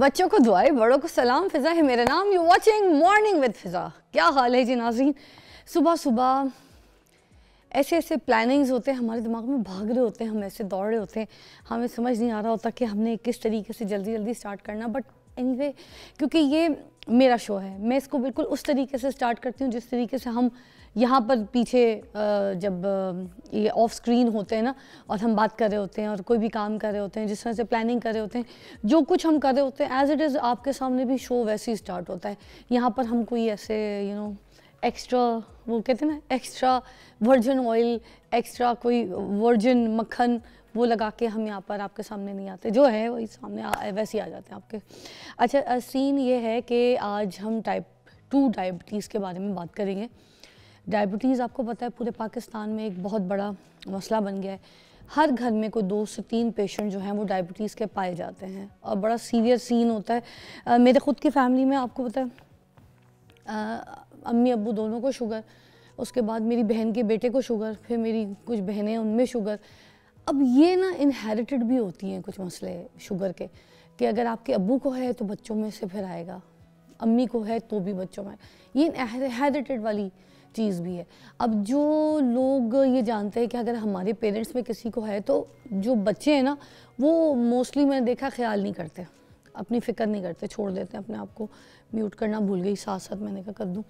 बच्चों को दुआएं, बड़ों को सलाम। फिजा है मेरा नाम। यू वाचिंग मॉर्निंग विद फिजा। क्या हाल है जी नाज़रीन? सुबह सुबह ऐसे ऐसे प्लानिंग्स होते हैं हमारे दिमाग में, भाग रहे होते हैं हम, ऐसे दौड़ रहे होते हैं, हमें समझ नहीं आ रहा होता कि हमने किस तरीके से जल्दी जल्दी स्टार्ट करना। बट एनीवे, क्योंकि ये मेरा शो है, मैं इसको बिल्कुल उस तरीके से स्टार्ट करती हूँ जिस तरीके से हम यहाँ पर पीछे जब ये ऑफ स्क्रीन होते हैं ना और हम बात कर रहे होते हैं और कोई भी काम कर रहे होते हैं, जिस तरह से प्लानिंग कर रहे होते हैं, जो कुछ हम कर रहे होते हैं एज इट इज़ आपके सामने भी शो वैसे ही स्टार्ट होता है। यहाँ पर हम कोई ऐसे एक्स्ट्रा, वो कहते हैं ना, एक्स्ट्रा वर्जिन ऑयल, एक्स्ट्रा कोई वर्जिन मक्खन वो लगा के हम यहाँ पर आपके सामने नहीं आते, जो है वही सामने वैसे ही आ जाते हैं आपके। अच्छा, सीन ये है कि आज हम टाइप 2 डायबिटीज़ के बारे में बात करेंगे। डायबिटीज़ आपको पता है पूरे पाकिस्तान में एक बहुत बड़ा मसला बन गया है। हर घर में कोई 2 से 3 पेशेंट जो हैं वो डायबिटीज़ के पाए जाते हैं और बड़ा सीवियर सीन होता है। मेरे ख़ुद की फैमिली में आपको पता है अम्मी अब्बू दोनों को शुगर, उसके बाद मेरी बहन के बेटे को शुगर, फिर मेरी कुछ बहनें उनमें शुगर। अब ये ना इनहेरिटेड भी होती हैं कुछ मसले शुगर के, कि अगर आपके अब्बू को है तो बच्चों में से फिर आएगा, अम्मी को है तो भी बच्चों में, ये इनहेरिटेड वाली चीज़ भी है। अब जो लोग ये जानते हैं कि अगर हमारे पेरेंट्स में किसी को है तो जो बच्चे हैं ना वो मोस्टली मैंने देखा ख्याल नहीं करते, अपनी फ़िक्र नहीं करते, छोड़ देते हैं अपने आप को। म्यूट करना भूल गई, साथ साथ मैंने कहा कर दूँ।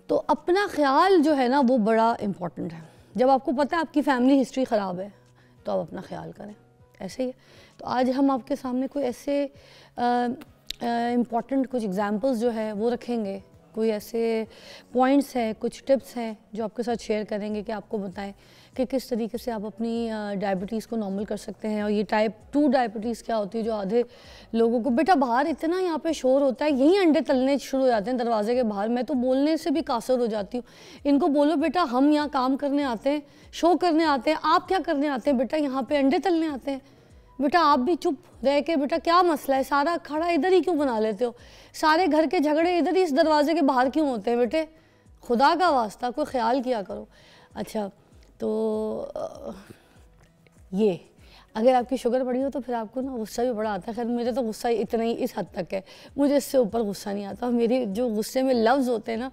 तो अपना ख्याल जो है ना वो बड़ा इम्पॉर्टेंट है। जब आपको पता है आपकी फैमिली हिस्ट्री ख़राब है तो आप अपना ख्याल करें, ऐसे ही है। तो आज हम आपके सामने कोई ऐसे इम्पॉर्टेंट कुछ एग्जांपल्स जो है वो रखेंगे, कोई ऐसे पॉइंट्स हैं, कुछ टिप्स हैं जो आपके साथ शेयर करेंगे कि आपको बताएं कि किस तरीके से आप अपनी डायबिटीज़ को नॉर्मल कर सकते हैं। और ये टाइप 2 डायबिटीज़ क्या होती है जो आधे लोगों को, बेटा बाहर इतना यहाँ पे शोर होता है, यहीं अंडे तलने शुरू हो जाते हैं दरवाजे के बाहर, मैं तो बोलने से भी कासर हो जाती हूँ। इनको बोलो बेटा हम यहाँ काम करने आते हैं, शो करने आते हैं, आप क्या करने आते हैं बेटा? यहाँ पर अंडे तलने आते हैं। बेटा आप भी चुप रह के, बेटा क्या मसला है, सारा खड़ा इधर ही क्यों बना लेते हो, सारे घर के झगड़े इधर ही इस दरवाजे के बाहर क्यों होते हैं? बेटे खुदा का वास्ता कोई ख्याल किया करो। अच्छा, तो ये अगर आपकी शुगर बढ़ी हो तो फिर आपको ना गुस्सा भी बड़ा आता है। खैर मेरे तो गुस्सा इतना ही इस हद तक है, मुझे इससे ऊपर गुस्सा नहीं आता। मेरे जो गुस्से में लफ्ज़ होते हैं ना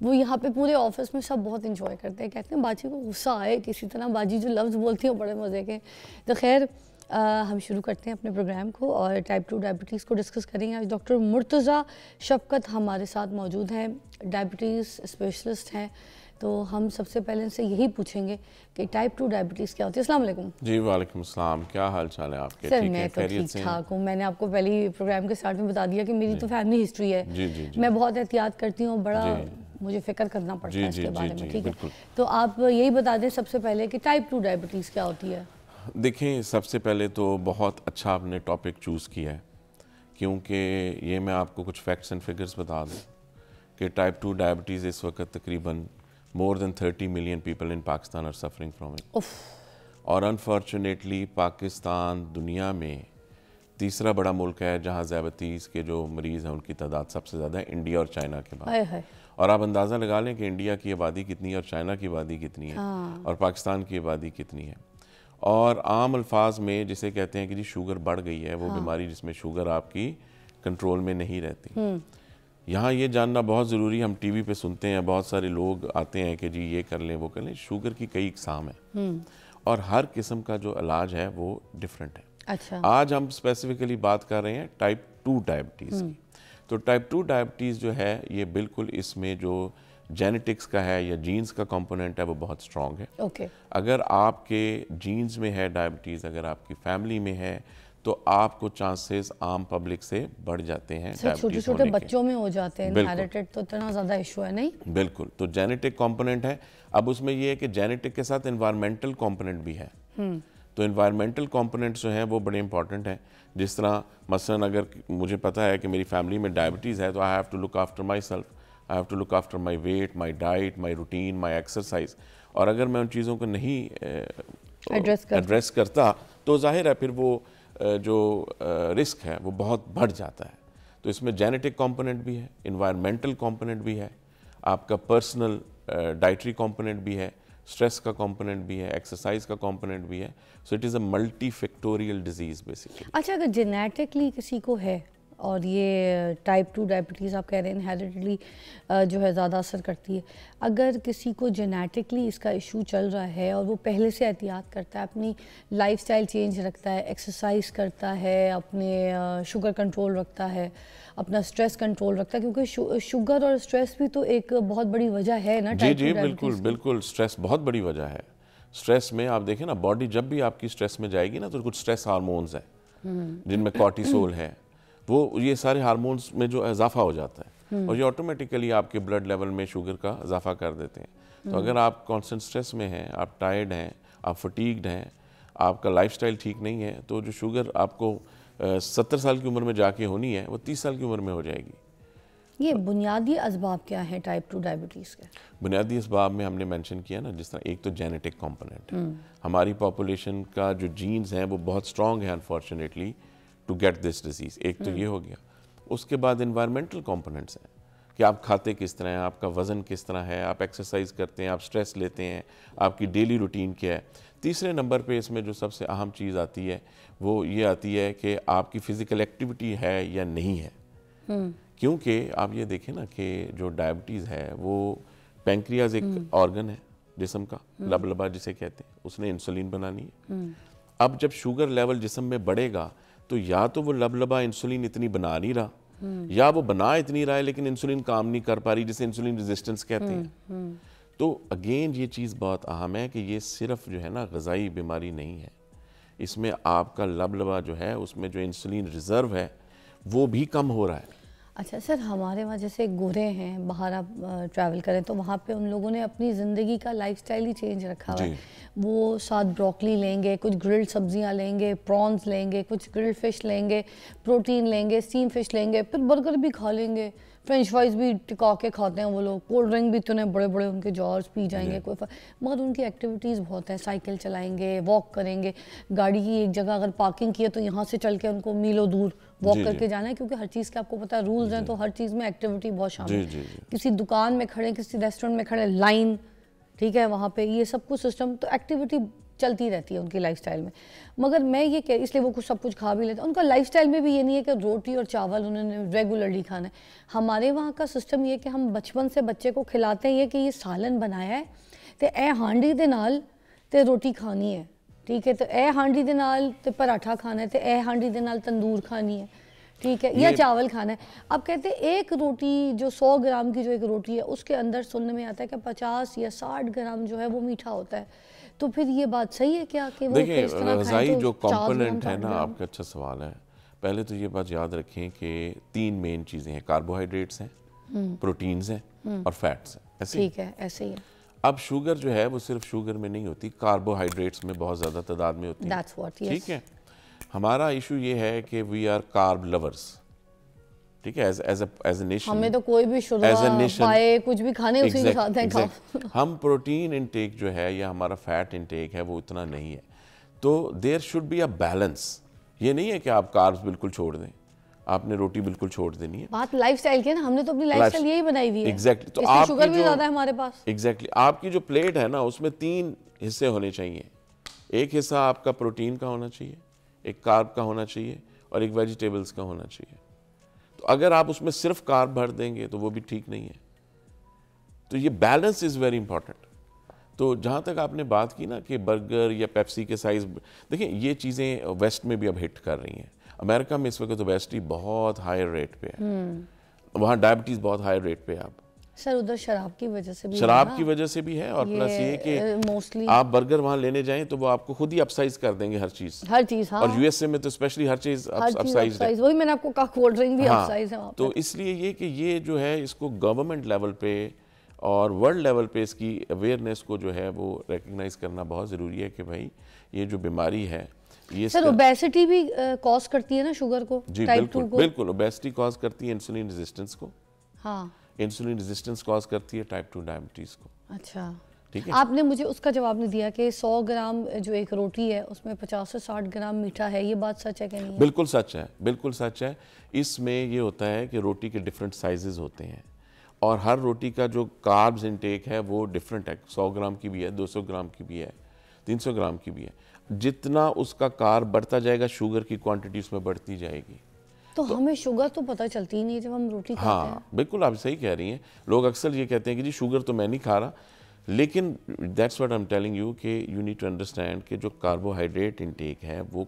वो यहाँ पे पूरे ऑफिस में सब बहुत इंजॉय करते हैं, कहते हैं बाजी को गुस्सा आए किसी तरह, बाजी जो लफ्ज़ बोलती है बड़े मज़े के। तो खैर हम शुरू करते हैं अपने प्रोग्राम को और टाइप 2 डायबिटीज़ को डिस्कस करेंगे। आज डॉक्टर मुर्तज़ा शफ़क़त हमारे साथ मौजूद हैं, डायबिटीज़ स्पेशलिस्ट हैं। तो हम सबसे पहले इनसे यही पूछेंगे कि टाइप 2 डायबिटीज़ क्या होती है। अस्सलाम वालेकुम। जी वालेकुम सलाम, क्या हाल चाल है आपके? सर मैं तो ठीक ठाक हूँ। मैंने आपको पहले ही प्रोग्राम के स्टार्ट में बता दिया कि मेरी तो फैमिली हिस्ट्री है। जी। मैं बहुत एहतियात करती हूँ, बड़ा मुझे फ़िक्र करना पड़ता है इसके बारे में, ठीक है? तो आप यही बता दें सबसे पहले कि टाइप 2 डायबिटीज़ क्या होती है। देखिए, सबसे पहले तो बहुत अच्छा आपने टॉपिक चूज़ किया है, क्योंकि ये मैं आपको कुछ फैक्ट्स एंड फिगर्स बता दूं कि टाइप 2 डायबिटीज़ इस वक्त तकरीबन more than 30 million people in Pakistan are suffering from it. और अनफॉर्चुनेटली पाकिस्तान दुनिया में तीसरा बड़ा मुल्क है जहाँ डायबिटीज़ के जो मरीज़ हैं उनकी तादाद सबसे ज़्यादा है, इंडिया और चाइना के बाद। और आप अंदाज़ा लगा लें कि इंडिया की आबादी कितनी है और चाइना की आबादी कितनी है और पाकिस्तान की आबादी कितनी है। और आम अल्फाज में जिसे कहते हैं कि जी शुगर बढ़ गई है, वो बीमारी जिसमें शुगर आपकी कंट्रोल में नहीं रहती। यहाँ ये जानना बहुत ज़रूरी, हम टीवी पे सुनते हैं, बहुत सारे लोग आते हैं कि जी ये कर लें वो कर लें। शुगर की कई इकसाम है और हर किस्म का जो इलाज है वो डिफरेंट है। अच्छा, आज हम स्पेसिफिकली बात कर रहे हैं टाइप 2 डायबिटीज़ की। तो टाइप 2 डायबिटीज़ जो है ये बिल्कुल इसमें जो जेनेटिक्स का है या जीन्स का कंपोनेंट है वो बहुत स्ट्रॉन्ग है। ओके। अगर आपके जीन्स में है डायबिटीज़, अगर आपकी फैमिली में है तो आपको चांसेस आम पब्लिक से बढ़ जाते हैं। छोटे छोटे बच्चों में हो जाते हैं, इनहेरिटेड तो इतना ज़्यादा इशू है नहीं। बिल्कुल, तो जेनेटिक कंपोनेंट है। अब उसमें ये है कि जेनेटिक के साथ एनवायरमेंटल कंपोनेंट भी है। तो एनवायरमेंटल कंपोनेंट्स जो हैं वो बड़े इंपॉर्टेंट हैं। जिस तरह मसलन अगर मुझे पता है कि मेरी फैमिली में डायबिटीज़ है तो I have to look after myself, I have to look after my weight, my diet, my routine, my exercise. और अगर मैं उन चीज़ों को नहीं एड्रेस करता तो जाहिर है फिर वो जो रिस्क है वो बहुत बढ़ जाता है। तो इसमें जेनेटिक कंपोनेंट भी है, एनवायरमेंटल कंपोनेंट भी है, आपका पर्सनल डाइटरी कंपोनेंट भी है, स्ट्रेस का कंपोनेंट भी है, एक्सरसाइज का कंपोनेंट भी है। So it is a multi factorial disease basically. अच्छा, अगर जेनेटिकली किसी को है और ये टाइप 2 डायबिटीज़ आप कह रहे हैं इनहेरिटली जो है ज़्यादा असर करती है। अगर किसी को जेनेटिकली इसका इशू चल रहा है और वो पहले से एहतियात करता है, अपनी लाइफस्टाइल चेंज रखता है, एक्सरसाइज करता है, अपने शुगर कंट्रोल रखता है, अपना स्ट्रेस कंट्रोल रखता है, क्योंकि शुगर और स्ट्रेस भी तो एक बहुत बड़ी वजह है ना जी टाइप 2 जी डायबिटीज़ बिल्कुल की। बिल्कुल, स्ट्रेस बहुत बड़ी वजह है। स्ट्रेस में आप देखें ना, बॉडी जब भी आपकी स्ट्रेस में जाएगी ना, तो कुछ स्ट्रेस हार्मोन्स है जिनमें कॉर्टिसोल है, वो ये सारे हार्मोन्स में जो इजाफा हो जाता है और ये ऑटोमेटिकली आपके ब्लड लेवल में शुगर का इजाफा कर देते हैं। तो अगर आप कांस्टेंट स्ट्रेस में हैं, आप टायर्ड हैं, आप फटीग्ड हैं, आपका लाइफस्टाइल ठीक नहीं है, तो जो शुगर आपको 70 साल की उम्र में जाके होनी है वो 30 साल की उम्र में हो जाएगी। ये बुनियादी असबाब क्या हैं टाइप 2 डायबिटीज़ के? बुनियादी इसबाब में हमने मेंशन किया ना, जिस तरह एक तो जेनेटिक कंपोनेंट है, हमारी पॉपुलेशन का जो जीन्स हैं वो बहुत स्ट्रॉन्ग है unfortunately to get this disease, एक तो ये हो गया। उसके बाद इन्वायरमेंटल कंपोनेंट्स हैं कि आप खाते किस तरह हैं, आपका वज़न किस तरह है, आप एक्सरसाइज करते हैं, आप स्ट्रेस लेते हैं, आपकी डेली रूटीन क्या है। तीसरे नंबर पे इसमें जो सबसे अहम चीज़ आती है वो ये आती है कि आपकी फ़िज़िकल एक्टिविटी है या नहीं है। क्योंकि आप ये देखें ना कि जो डायबिटीज़ है वो पैंक्रियाज एक ऑर्गन है जिस्म का, लबलबा जिसे कहते हैं, उसने इंसुलिन बनानी है। अब जब शुगर लेवल जिस्म में बढ़ेगा तो या तो वो लबलबा इंसुलिन इतनी बना नहीं रहा, या वो बना इतनी रहा है लेकिन इंसुलिन काम नहीं कर पा रही, जिसे इंसुलिन रेजिस्टेंस कहते हैं। तो अगेन ये चीज़ बहुत अहम है कि ये सिर्फ जो है ना ग़िज़ाई बीमारी नहीं है, इसमें आपका लबलबा जो है उसमें जो इंसुलिन रिज़र्व है वो भी कम हो रहा है। अच्छा सर, हमारे वहाँ जैसे गोरे हैं, बाहर आप ट्रैवल करें तो वहाँ पे उन लोगों ने अपनी ज़िंदगी का लाइफस्टाइल ही चेंज रखा हुआ है। वो साथ ब्रोकली लेंगे, कुछ ग्रिल्ड सब्जियाँ लेंगे, प्रॉन्स लेंगे, कुछ ग्रिल्ड फिश लेंगे, प्रोटीन लेंगे, स्टीम फिश लेंगे, फिर बर्गर भी खा लेंगे, फ्रेंच फ्राइज भी टिका के खाते हैं वो लोग, कोल्ड ड्रिंक भी इतने बड़े बड़े उनके जॉर्स पी जाएंगे, मगर उनकी एक्टिविटीज़ बहुत है, साइकिल चलाएंगे, वॉक करेंगे, गाड़ी की एक जगह अगर पार्किंग की है तो यहाँ से चल के उनको मीलों दूर वॉक करके जाना है, क्योंकि हर चीज़ के आपको पता है रूल्स हैं, तो हर चीज़ में एक्टिविटी बहुत शामिल है। किसी दुकान में खड़े, किसी रेस्टोरेंट में खड़े, लाइन, ठीक है, वहाँ पे ये सब कुछ सिस्टम, तो एक्टिविटी चलती रहती है उनकी लाइफस्टाइल में। मगर मैं ये कह, इसलिए वो कुछ सब कुछ खा भी लेते हैं, उनका लाइफस्टाइल में भी ये नहीं है कि रोटी और चावल उन्होंने रेगुलरली खाना है। हमारे वहाँ का सिस्टम ये कि हम बचपन से बच्चे को खिलाते हैं ये कि ये सालन बनाया है तो ए हांडी दे नाल ते रोटी खानी है, ठीक है, तो ए हांडी दे नाल ते पराठा खाना है, तो ए हांडी दे नाल तंदूर खानी है, ठीक है, या चावल खाना है। अब कहते हैं एक रोटी जो 100 ग्राम की जो एक रोटी है उसके अंदर सुनने में आता है कि 50 या 60 ग्राम जो है वो मीठा होता है। तो फिर ये बात सही है क्या कि वो देखिए इस तरह ग़िज़ाई तो जो 50 कंपोनेंट है ग्राम, ना, आपका अच्छा सवाल है। पहले तो ये बात याद रखें कि 3 मेन चीज़ें हैं, कार्बोहाइड्रेट्स हैं, प्रोटीन्स हैं और फैट्स हैं, ऐसे ठीक है, ऐसे ही है। अब शुगर जो है वो सिर्फ शुगर में नहीं होती, कार्बोहाइड्रेट्स में बहुत ज़्यादा तादाद में होती है। ठीक है, हमारा इशू ये है कि वी आर कार्ब लवर्स, ठीक है, एज ए नेशन हमें तो कोई भी पाए कुछ भी खाने उसी के साथ है खाओ। हम प्रोटीन इनटेक जो है या हमारा फैट इनटेक है वो इतना नहीं है, तो there should be a balance. ये नहीं है कि आप कार्ब्स बिल्कुल छोड़ दें, आपने रोटी बिल्कुल छोड़ देनी है। बात लाइफस्टाइल की है ना, हमने तो अपनी लाइफस्टाइल यही बनाई हुई है। एग्जैक्टली, तो आप शुगर भी ज्यादा है हमारे पास। एग्जैक्टली, आपकी जो प्लेट है ना उसमें 3 हिस्से होने चाहिए। एक हिस्सा आपका प्रोटीन का होना चाहिए, एक कार्ब का होना चाहिए और एक वेजिटेबल्स का होना चाहिए। तो अगर आप उसमें सिर्फ कार्ब भर देंगे तो वो भी ठीक नहीं है। तो ये बैलेंस इज़ वेरी इंपॉर्टेंट। तो जहाँ तक आपने बात की ना कि बर्गर या पेप्सी के साइज, देखिए ये चीज़ें वेस्ट में भी अब हिट कर रही हैं। अमेरिका में इस वक्त ओबेसिटी बहुत हाई रेट पे है, वहाँ डायबिटीज़ बहुत हाई रेट पे है। अब सर उधर शराब की वजह से भी शराब की वजह से भी है, और प्लस ये कि मोस्टली आप बर्गर वहाँ लेने जाएं तो वो आपको खुद ही अपसाइज कर देंगे हर चीज़। हाँ। और यूएसए में तो स्पेशली हर चीज़ अपसाइज है। वही मैंने आपको कहा, कोल्ड ड्रिंक भी अपसाइज है वहाँ पे। तो इसलिए ये कि ये जो है इसको गवर्नमेंट लेवल पे और वर्ल्ड लेवल पे इसकी अवेयरनेस को जो है वो रिकग्नाइज करना बहुत ज़रूरी है कि भाई ये जो बीमारी है ये सर ओबेसिटी भी कॉज करती है ना शुगर को, जी बिल्कुल बिल्कुल, ओबेसिटी कॉज करती है इंसुलिन रेजिस्टेंस को। हाँ, इंसुलिन रेजिस्टेंस कॉज करती है टाइप 2 डायबिटीज़ को। अच्छा, ठीक है। आपने मुझे उसका जवाब नहीं दिया कि 100 ग्राम जो एक रोटी है उसमें 50 से 60 ग्राम मीठा है, ये बात सच है कि नहीं है? बिल्कुल सच है, बिल्कुल सच है। इसमें ये होता है कि रोटी के डिफरेंट साइजेस होते हैं और हर रोटी का जो कार्ब्स इनटेक है वो डिफरेंट है। 100 ग्राम की भी है, 200 ग्राम की भी है, 300 ग्राम की भी है। जितना उसका कार्ब बढ़ता जाएगा शुगर की क्वांटिटी उसमें बढ़ती जाएगी। तो हमें शुगर तो पता चलती ही नहीं जब हम रोटी खाते हैं। हाँ बिल्कुल, आप सही कह रही हैं। लोग अक्सर ये कहते हैं कि जी शुगर तो मैं नहीं खा रहा, लेकिन that's what I am telling you कि यू नीड टू अंडरस्टैंड कि जो कार्बोहाइड्रेट इंटेक है वो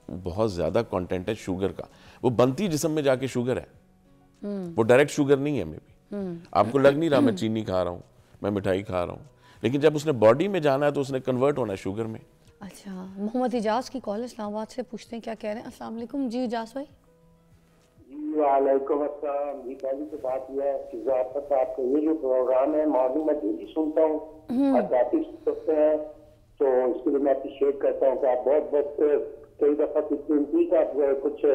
बहुत ज़्यादा कंटेंट है शुगर का। वो बनती जिस्म में जाके शुगर है, वो डायरेक्ट शुगर नहीं है। मे बी आपको लग नहीं रहा मैं चीनी खा रहा हूँ, मैं मिठाई खा रहा हूँ, लेकिन जब उसने बॉडी में जाना है तो उसने कन्वर्ट होना है शुगर में। अच्छा, मोहम्मद इजाज़ की कॉल इस्लामाबाद से, पूछते हैं क्या कह रहे हैं। अस्सलाम वालेकुम जी इजाज़ भाई। जी वालेकुम अस्सलाम जी। पहली तो बात यह है कि आपका ये जो प्रोग्राम है मॉर्निंग में डेली सुनता हूँ और काफी सुनते हैं, तो इसके लिए मैं अप्रिशिएट करता हूँ कि आप बहुत कई दफा कितनी आप कुछ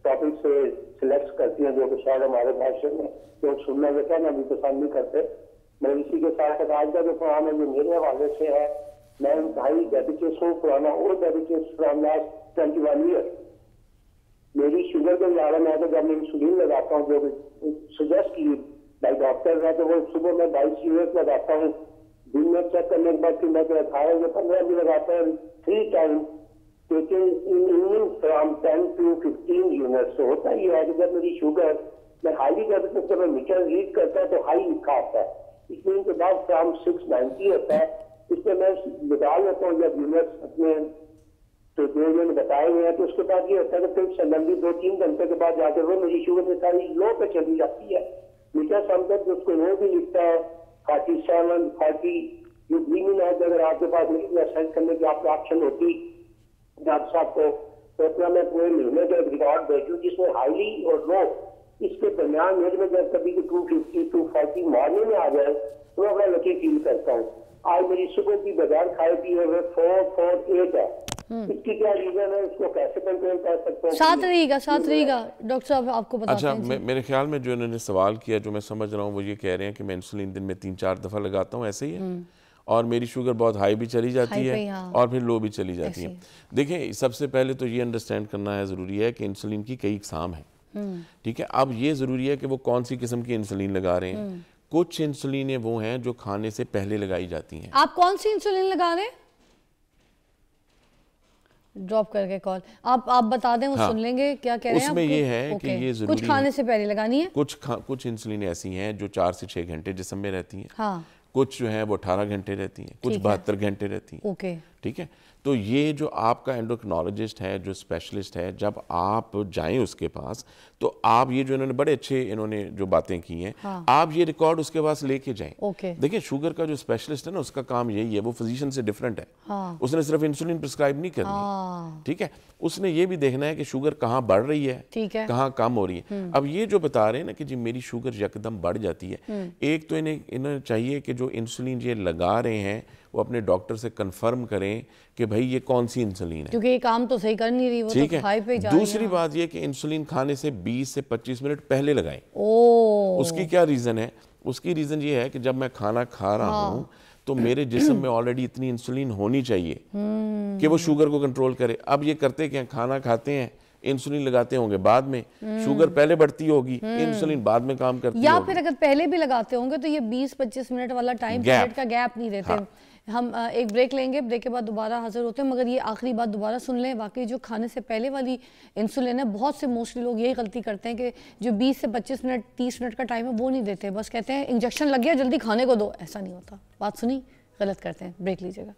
टॉपिक से सिलेक्ट करती हैं जो कि शायद हमारे भाषा में तो सुनना जो क्या भी पसंद नहीं करते। मैं इसी के साथ आज का जो प्रोग्राम है जो मेरे हवाले से है, मैं भाई डेडिकेट हूँ पुराना और डेडिकेट फ्रॉम लास्ट 21 ईयर। मेरी शुगर के कारण है तो जब मैं इंसुलिन लगाता हूँ जो सजेस्ट की बाई डॉक्टर है, तो वो सुबह में 22 यूनिट लगाता हूँ। दिन में चेक करने के बाद फिर मैं 18 या 15 भी लगाता हूँ 3 टाइम, लेकिन इवनिंग फ्रॉम 10 to 15 यूनिट्स। तो होता ही है कि जब मेरी शुगर मैं हाईली डायबिटिक जब मैं मीटर रीड करता है तो हाई लिखा आता है, इसलिए इनके बाद फ्रॉम 690 होता है। इसमें मैं बता लेता हूँ जब यूनिट्स अपने तो जो मैंने बताए हुए हैं, तो उसके बाद ये होता है कि फिर सडनली 2-3 घंटे के बाद जाकर वो मेरी शुगर में सारी लो पे चली जाती है। मीटर समझकर उसको लो भी लिखता है 47, 40 जो ग्रीन है। अगर आपके पास नहीं सेंड करने की आपको ऑप्शन होती डॉक्टर साहब को, तो अपना मैं पूरे महीने का रिकॉर्ड भेजूँ जिसमें हाईली और लो इसके दरमियान मेरे में जब कभी 250 240 मॉर्निंग में आ जाए तो मैं अपना लकी फील करता हूँ। आज मेरी सुबह की बाजार खाए पिए हुए 448 है। इसकी क्या रीजन है, इसको कैसे कंट्रोल कर सकते हैं? साथ रहिएगा डॉक्टर साहब, आपको बताते हैं। अच्छा, मेरे ख्याल में जो इन्होंने सवाल किया, जो मैं समझ रहा हूँ, वो ये कह रहे हैं कि मैं इंसुलिन दिन में 3-4 दफ़ा लगाता हूँ, ऐसे ही है, और मेरी शुगर बहुत हाई भी चली जाती है और फिर लो भी चली जाती है। देखिए, सबसे पहले तो ये अंडरस्टैंड करना है ज़रूरी है कि इंसुलिन की कई इकसाम है, ठीक है। अब ये ज़रूरी है कि वो कौन सी किस्म की इंसुलिन लगा रहे हैं। कुछ इंसुलिन वो हैं जो खाने से पहले लगाई जाती हैं। आप कौन सी इंसुलिन लगा रहे हैं? ड्रॉप करके कॉल आप बता दें, वो सुन लेंगे क्या कह रहे हैं। उसमें ये है कि ये जरूरी कुछ खाने से पहले लगानी है। कुछ इंसुलिन ऐसी हैं जो 4 से 6 घंटे जिस्म में रहती हैं। हाँ। कुछ जो है वो 18 घंटे रहती हैं, कुछ 72 घंटे रहती हैं। ओके, ठीक है। तो ये जो आपका एंडोक्रिनोलॉजिस्ट है, जो स्पेशलिस्ट है, जब आप जाएं उसके पास, तो आप ये जो इन्होंने बड़े अच्छे इन्होंने जो बातें की हैं, हाँ। आप ये रिकॉर्ड उसके पास लेके जाएं। ओके। देखिए, शुगर का जो स्पेशलिस्ट है ना, उसका काम यही है, वो फिजिशियन से डिफरेंट है। हाँ। उसने सिर्फ इंसुलिन प्रिस्क्राइब नहीं करनी। हाँ। ठीक है। उसने ये भी देखना है कि शुगर कहाँ बढ़ रही है, ठीक है, कहाँ कम हो रही है। अब ये जो बता रहे हैं ना कि जी मेरी शुगर यकदम बढ़ जाती है, एक तो इन्हें चाहिए कि जो इंसुलिन ये लगा रहे हैं वो अपने डॉक्टर से कंफर्म करें कि भाई ये कौन सी इंसुलिन है, क्योंकि ये काम तो सही कर नहीं रही, वो ठीक तो हाई पे है। जा रही है। दूसरी बात ये कि इंसुलिन खाने से 20 से 25 मिनट पहले लगाएं। ओह, उसकी क्या रीज़न है? उसकी रीज़न ये है कि जब मैं खाना खा रहा हूँ तो मेरे जिस्म में ऑलरेडी इतनी इंसुलिन होनी चाहिए कि वो शुगर को कंट्रोल करे। अब ये करते क्या, खाना खाते हैं, इंसुलिन लगाते होंगे बाद में, शुगर पहले बढ़ती होगी, इंसुलिन बाद में काम करती होगी। या फिर अगर पहले भी लगाते होंगे तो ये 20-25 मिनट वाला टाइम पीरियड का गैप नहीं देते। हाँ। हम एक ब्रेक लेंगे, ब्रेक के बाद दोबारा हाजिर होते हैं। मगर ये आखिरी बात दोबारा सुन लें, वाकई जो खाने से पहले वाली इंसुलिन है, बहुत से मोस्टली लोग यही गलती करते हैं कि जो 20 से 25 मिनट 30 मिनट का टाइम है वो नहीं देते, बस कहते हैं इंजेक्शन लग गया जल्दी खाने को दो। ऐसा नहीं होता, बात सुनी, गलत करते हैं। ब्रेक लीजिएगा।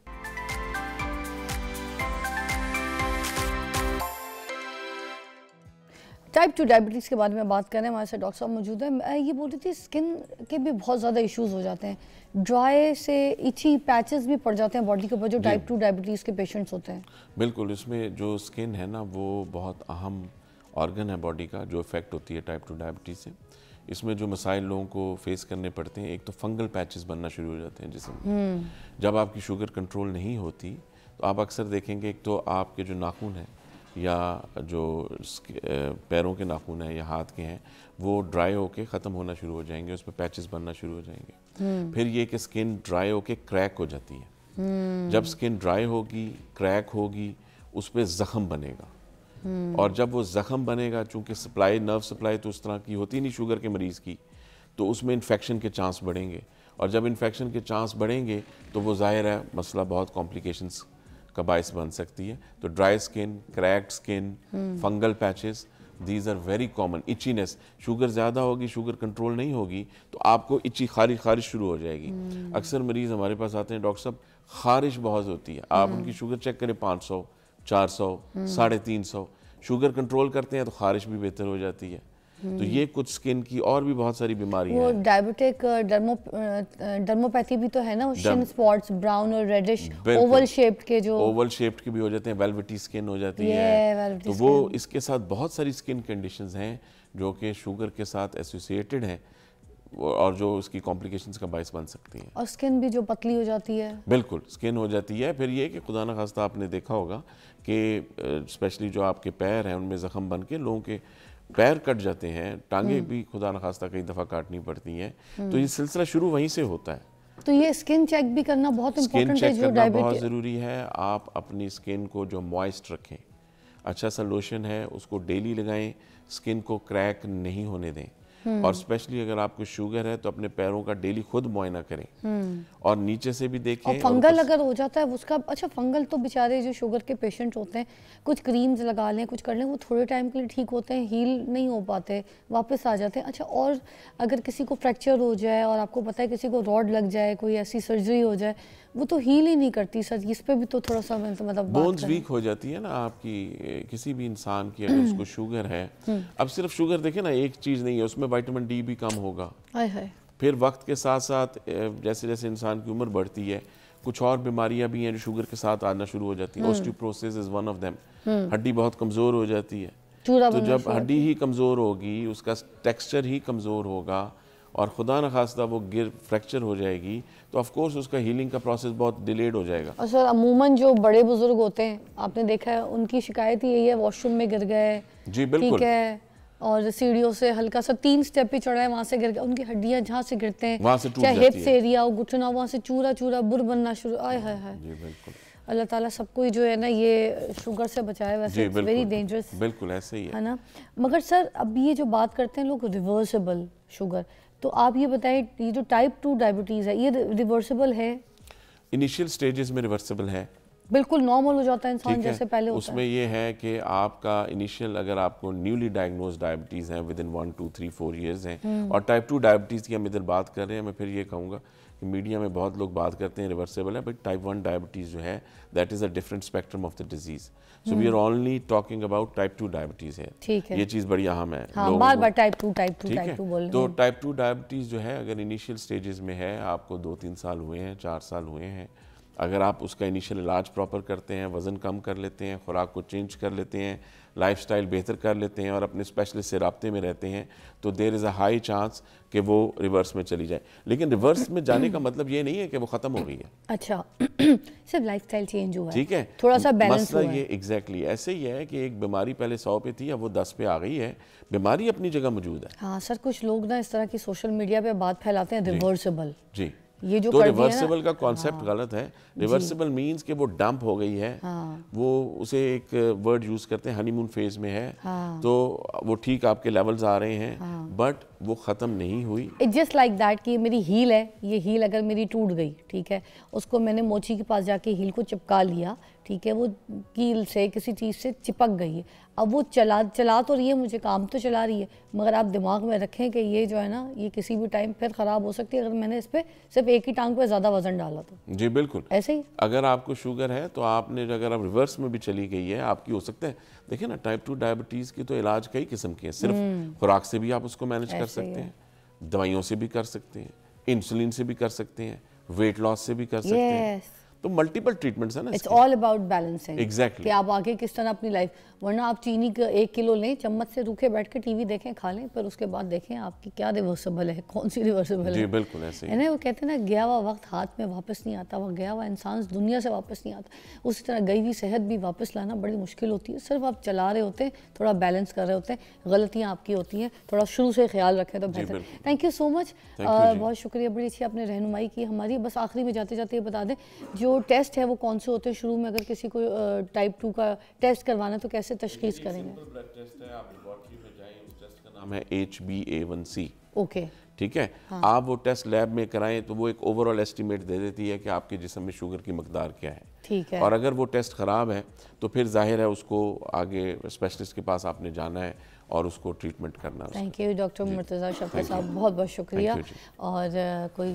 टाइप 2 डायबिटीज़ के बारे में बात करें, हमारे साथ डॉक्टर साहब मौजूद है। मैं ये बोल रही थी, स्किन के भी बहुत ज़्यादा इश्यूज हो जाते हैं, ड्राई से इची पैचेस भी पड़ जाते हैं बॉडी के ऊपर जो टाइप 2 डायबिटीज़ के पेशेंट्स होते हैं। बिल्कुल, इसमें जो स्किन है ना वो बहुत अहम ऑर्गन है बॉडी का जो इफेक्ट होती है टाइप 2 डायबिटीज़ से। इसमें जो मसाइल लोगों को फेस करने पड़ते हैं, एक तो फंगल पैचेस बनना शुरू हो जाते हैं जिसमें जब आपकी शुगर कंट्रोल नहीं होती तो आप अक्सर देखेंगे, एक तो आपके जो नाखून हैं या जो पैरों के नाखून हैं या हाथ के हैं वो ड्राई होके ख़त्म होना शुरू हो जाएंगे, उस पर पैचेस बनना शुरू हो जाएंगे। फिर ये कि स्किन ड्राई होके क्रैक हो जाती है। जब स्किन ड्राई होगी, क्रैक होगी, उस पर ज़ख़म बनेगा, और जब वो ज़ख़म बनेगा, चूँकि सप्लाई, नर्व सप्लाई तो उस तरह की होती नहीं शुगर के मरीज़ की, तो उसमें इन्फेक्शन के चांस बढ़ेंगे, और जब इन्फेक्शन के चांस बढ़ेंगे तो वो ज़ाहिर है मसला बहुत कॉम्प्लिकेशंस का बायस बन सकती है। तो dry skin, cracked skin, fungal patches these are very common. Itchiness, sugar ज़्यादा होगी, शुगर कंट्रोल नहीं होगी तो आपको इची खारिश शुरू हो जाएगी। अक्सर मरीज़ हमारे पास आते हैं, डॉक्टर साहब खारिश बहुत होती है, आप उनकी शुगर चेक करें 500, 400, 350, शुगर कंट्रोल करते हैं तो खारिश भी बेहतर हो जाती है। तो ये कुछ स्किन की और भी बहुत सारी बीमारियां वो हैं। डायबिटिक डर्मोपैथी भी तो है ना, शिन स्पॉट्स ब्राउन और रेडिश ओवल शेप्ड के, जो ओवल शेप्ड के भी हो जाते हैं, वेलवेटी स्किन हो जाती है। velvety तो वो इसके साथ बहुत सारी स्किन कंडीशंस हैं जो कि शुगर के साथ एसोसिएटेड हैं और जो उसकी कॉम्प्लिकेशंस का बायस बन सकती हैं। और स्किन भी जो पतली हो जाती है। बिल्कुल स्किन हो जाती है। फिर ये कि खुदा न खास्ता आपने देखा होगा कि स्पेशली जो आपके पैर हैं उनमें ज़ख़म बन के लोगों के पैर कट जाते हैं, टांगे भी खुदा न खास्ता कई दफ़ा काटनी पड़ती हैं। तो ये सिलसिला शुरू वहीं से होता है। तो ये स्किन चेक भी करना बहुत इम्पोर्टेंट है, जो डायबिटीज बहुत ज़रूरी है। आप अपनी स्किन को जो मॉइस्ट रखें, अच्छा सा लोशन है उसको डेली लगाएं, स्किन को क्रैक नहीं होने दें। और स्पेशली अगर आपको शुगर है तो अपने पैरों का डेली खुद मुआयना करें और नीचे से भी देखें। और फंगल अगर हो जाता है उसका, अच्छा फंगल तो बेचारे जो शुगर के पेशेंट होते हैं कुछ क्रीम्स लगा लें, कुछ कर लें, वो थोड़े टाइम के लिए ठीक होते हैं, हील नहीं हो पाते, वापस आ जाते हैं। अच्छा, और अगर किसी को फ्रैक्चर हो जाए और आपको पता है किसी को रॉड लग जाए, कोई ऐसी सर्जरी हो जाए, वो तो हील ही नहीं करती सर, इस पे भी तो थोड़ा सा मतलब बोन्स वीक हो जाती है ना आपकी, किसी भी इंसान की अगर उसको शुगर है। अब सिर्फ शुगर देखें ना, एक चीज़ नहीं है, उसमें विटामिन डी भी कम होगा। फिर वक्त के साथ साथ जैसे जैसे इंसान की उम्र बढ़ती है कुछ और बीमारियां भी हैं जो शुगर के साथ आना शुरू हो जाती है। Osteoporosis is one of them. हड्डी बहुत कमज़ोर हो जाती है, तो जब हड्डी ही कमज़ोर होगी, उसका टेक्सचर ही कमज़ोर होगा और खुदा न खास्ता वो फ्रैक्चर हो जाएगी, तो ऑफ कोर्स उसका हीलिंग का प्रोसेस बहुत डिलेड हो जाएगा। और सर अमूमन जो बड़े बुजुर्ग होते हैं, आपने देखा है, उनकी शिकायत ही यही है, वॉशरूम में गिर गए, जी बिल्कुल, ठीक है, और सीढ़ियों से हल्का सा 3 स्टेप पे चढ़ा है, वहाँ से गिर गया, उनकी हड्डियाँ जहाँ से गिरते हैं वहाँ से टूट चाहे जाती हिप्स एरिया हो, घुटना, वहाँ से चूरा चूरा बुर बनना शुरू। आय हाय हाय, जी बिल्कुल। अल्लाह ताला सबको जो है ना ये शुगर से बचाए। वैसे वेरी डेंजरस, बिल्कुल ऐसे ही है ना। मगर सर अब ये जो बात करते हैं लोग रिवर्सिबल शुगर, तो आप ये बताएं, ये जो टाइप 2 डायबिटीज़ है ये रिवर्सिबल है? इनिशियल स्टेजेस में रिवर्सिबल है, बिल्कुल नॉर्मल हो जाता है इंसान जैसे पहले होता उसमें ये है कि आपका इनिशियल, अगर आपको न्यूली डायग्नोज डायबिटीज़ हैं विद इन 1, 2, 3, 4 ईयर्स हैं, और टाइप 2 डायबिटीज़ की हम इधर बात कर रहे हैं, मैं फिर ये कहूँगा कि मीडिया में बहुत लोग बात करते हैं रिवर्सिबल है, बट टाइप 1 डायबिटीज़ जो है that is a different spectrum of the disease. So we are only talking about type 2 diabetes है, ठीक है, ये चीज़ बड़ी अहम है। हाँ, बार बार टाइप 2 टाइप 2 टाइप 2 बोल रहे हैं। तो टाइप 2 डायबिटीज़ जो है अगर इनिशियल स्टेजेस में है, आपको 2-3 साल हुए हैं, 4 साल हुए हैं, अगर आप उसका इनिशियल इलाज प्रॉपर करते हैं, वज़न कम कर लेते हैं, खुराक को चेंज कर लेते हैं, लाइफस्टाइल बेहतर कर लेते हैं और अपने स्पेशलिस्ट से राब्ते में रहते हैं, तो there is a high chance कि वो रिवर्स में चली जाए। लेकिन रिवर्स में जाने का मतलब ये नहीं है कि वो ख़त्म हो गई है। अच्छा सिर्फ लाइफस्टाइल चेंज हुआ है, ठीक है, थोड़ा सा बैलेंस हुआ है। ये एग्जैक्टली ऐसे ही है कि एक बीमारी पहले 100 पे थी, अब वो 10 पे आ गई है, बीमारी अपनी जगह मौजूद है। हाँ सर, कुछ लोग ना इस तरह की सोशल मीडिया पे बात फैलाते हैं रिवर्सिबल, जी, ये जो तो रिवर्सिबल का कॉन्सेप्ट गलत है। रिवर्सिबल मींस कि वो डंप हो गई है, वो उसे एक वर्ड यूज करते हैं हनीमून फेज में है, तो वो ठीक आपके लेवल्स आ रहे हैं, बट वो ख़त्म नहीं हुई। इट्स जस्ट लाइक दैट कि मेरी हील है, ये हील अगर मेरी टूट गई, ठीक है, उसको मैंने मोची के पास जाके हील को चिपका लिया, ठीक है, वो कील से किसी चीज़ से चिपक गई है, अब वो चला तो रही है, मुझे काम तो चला रही है, मगर आप दिमाग में रखें कि ये जो है ना ये किसी भी टाइम फिर ख़राब हो सकती है अगर मैंने इस पर सिर्फ एक ही टांग पे ज़्यादा वजन डाला तो। जी बिल्कुल ऐसे ही अगर आपको शुगर है तो आपने, अगर आप रिवर्स में भी चली गई है आपकी, हो सकता है, देखिए ना टाइप 2 डायबिटीज़ की तो इलाज कई किस्म के हैं, सिर्फ खुराक से भी आप उसको मैनेज कर सकते हैं, दवाइयों से भी कर सकते हैं, इंसुलिन से भी कर सकते हैं, वेट लॉस से भी कर सकते हैं, तो मल्टीपल ट्रीटमेंट्स है ना। It's all about balancing, exactly, कि आप आगे किस तरह अपनी लाइफ, वरना आप चीनी का 1 किलो लें, चम्मच से रूखे बैठ के टीवी देखें, खा लें, पर उसके बाद देखें आपकी क्या रिवर्सिबल है, कौन सी रिवर्सिबल है। जी बिल्कुल ऐसे है ना, वो कहते हैं ना गया हुआ वक्त हाथ में वापस नहीं आता, वो गया हुआ इंसान दुनिया से वापस नहीं आता, उसी तरह गई हुई सेहत भी वापस लाना बड़ी मुश्किल होती है। सिर्फ आप चला रहे होते हैं, थोड़ा बैलेंस कर रहे होते हैं, गलतियाँ आपकी होती हैं, थोड़ा शुरू से ख्याल रखें तो बेहतर। थैंक यू सो मच, बहुत शुक्रिया, बड़ी अच्छी आपने रहनुमाई की हमारी। बस आखिरी में जाते जाते ये बता दें, जो टेस्ट है वो कौन से होते हैं शुरू में, अगर किसी को टाइप 2 का टेस्ट करवाना है तो कैसे तशखीस करेंगे? ब्लड टेस्ट है, आप लेबोरेटरी में जाएं, उस टेस्ट का नाम है HbA1c। ओके ठीक है। आप वो टेस्ट लैब में कराएं तो वो एक ओवरऑल एस्टीमेट दे देती है कि आपके जिस्म में शुगर की मकदार क्या है। ठीक है। और अगर वो टेस्ट ख़राब है तो फिर जाहिर है उसको आगे स्पेशलिस्ट के पास आपने जाना है और उसको ट्रीटमेंट करना है। Thank you doctor Murtaza Shafi साहब, बहुत बहुत शुक्रिया। और कोई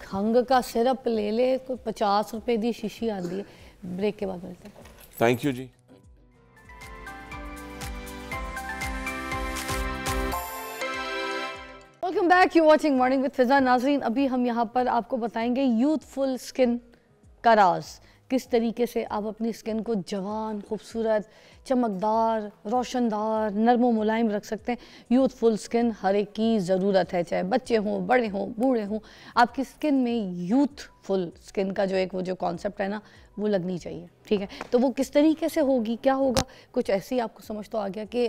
खंग का सिरप ले ले, कोई 50 रुपए की शीशी आती है। ब्रेक के बाद मिलते हैं। Thank you ji. Welcome back, you watching morning with Fiza. नाज़रीन, अभी हम यहाँ पर आपको बताएंगे यूथफुल स्किन का राज, किस तरीके से आप अपनी स्किन को जवान, खूबसूरत, चमकदार, रोशनदार, नरम मुलायम रख सकते हैं। यूथफुल स्किन हर एक की ज़रूरत है, चाहे बच्चे हों, बड़े हों, बूढ़े हों। आपकी स्किन में यूथफुल स्किन का वो जो कॉन्सेप्ट है ना, वो लगनी चाहिए। ठीक है, तो वो किस तरीके से होगी, क्या होगा, कुछ ऐसे ही आपको समझ तो आ गया कि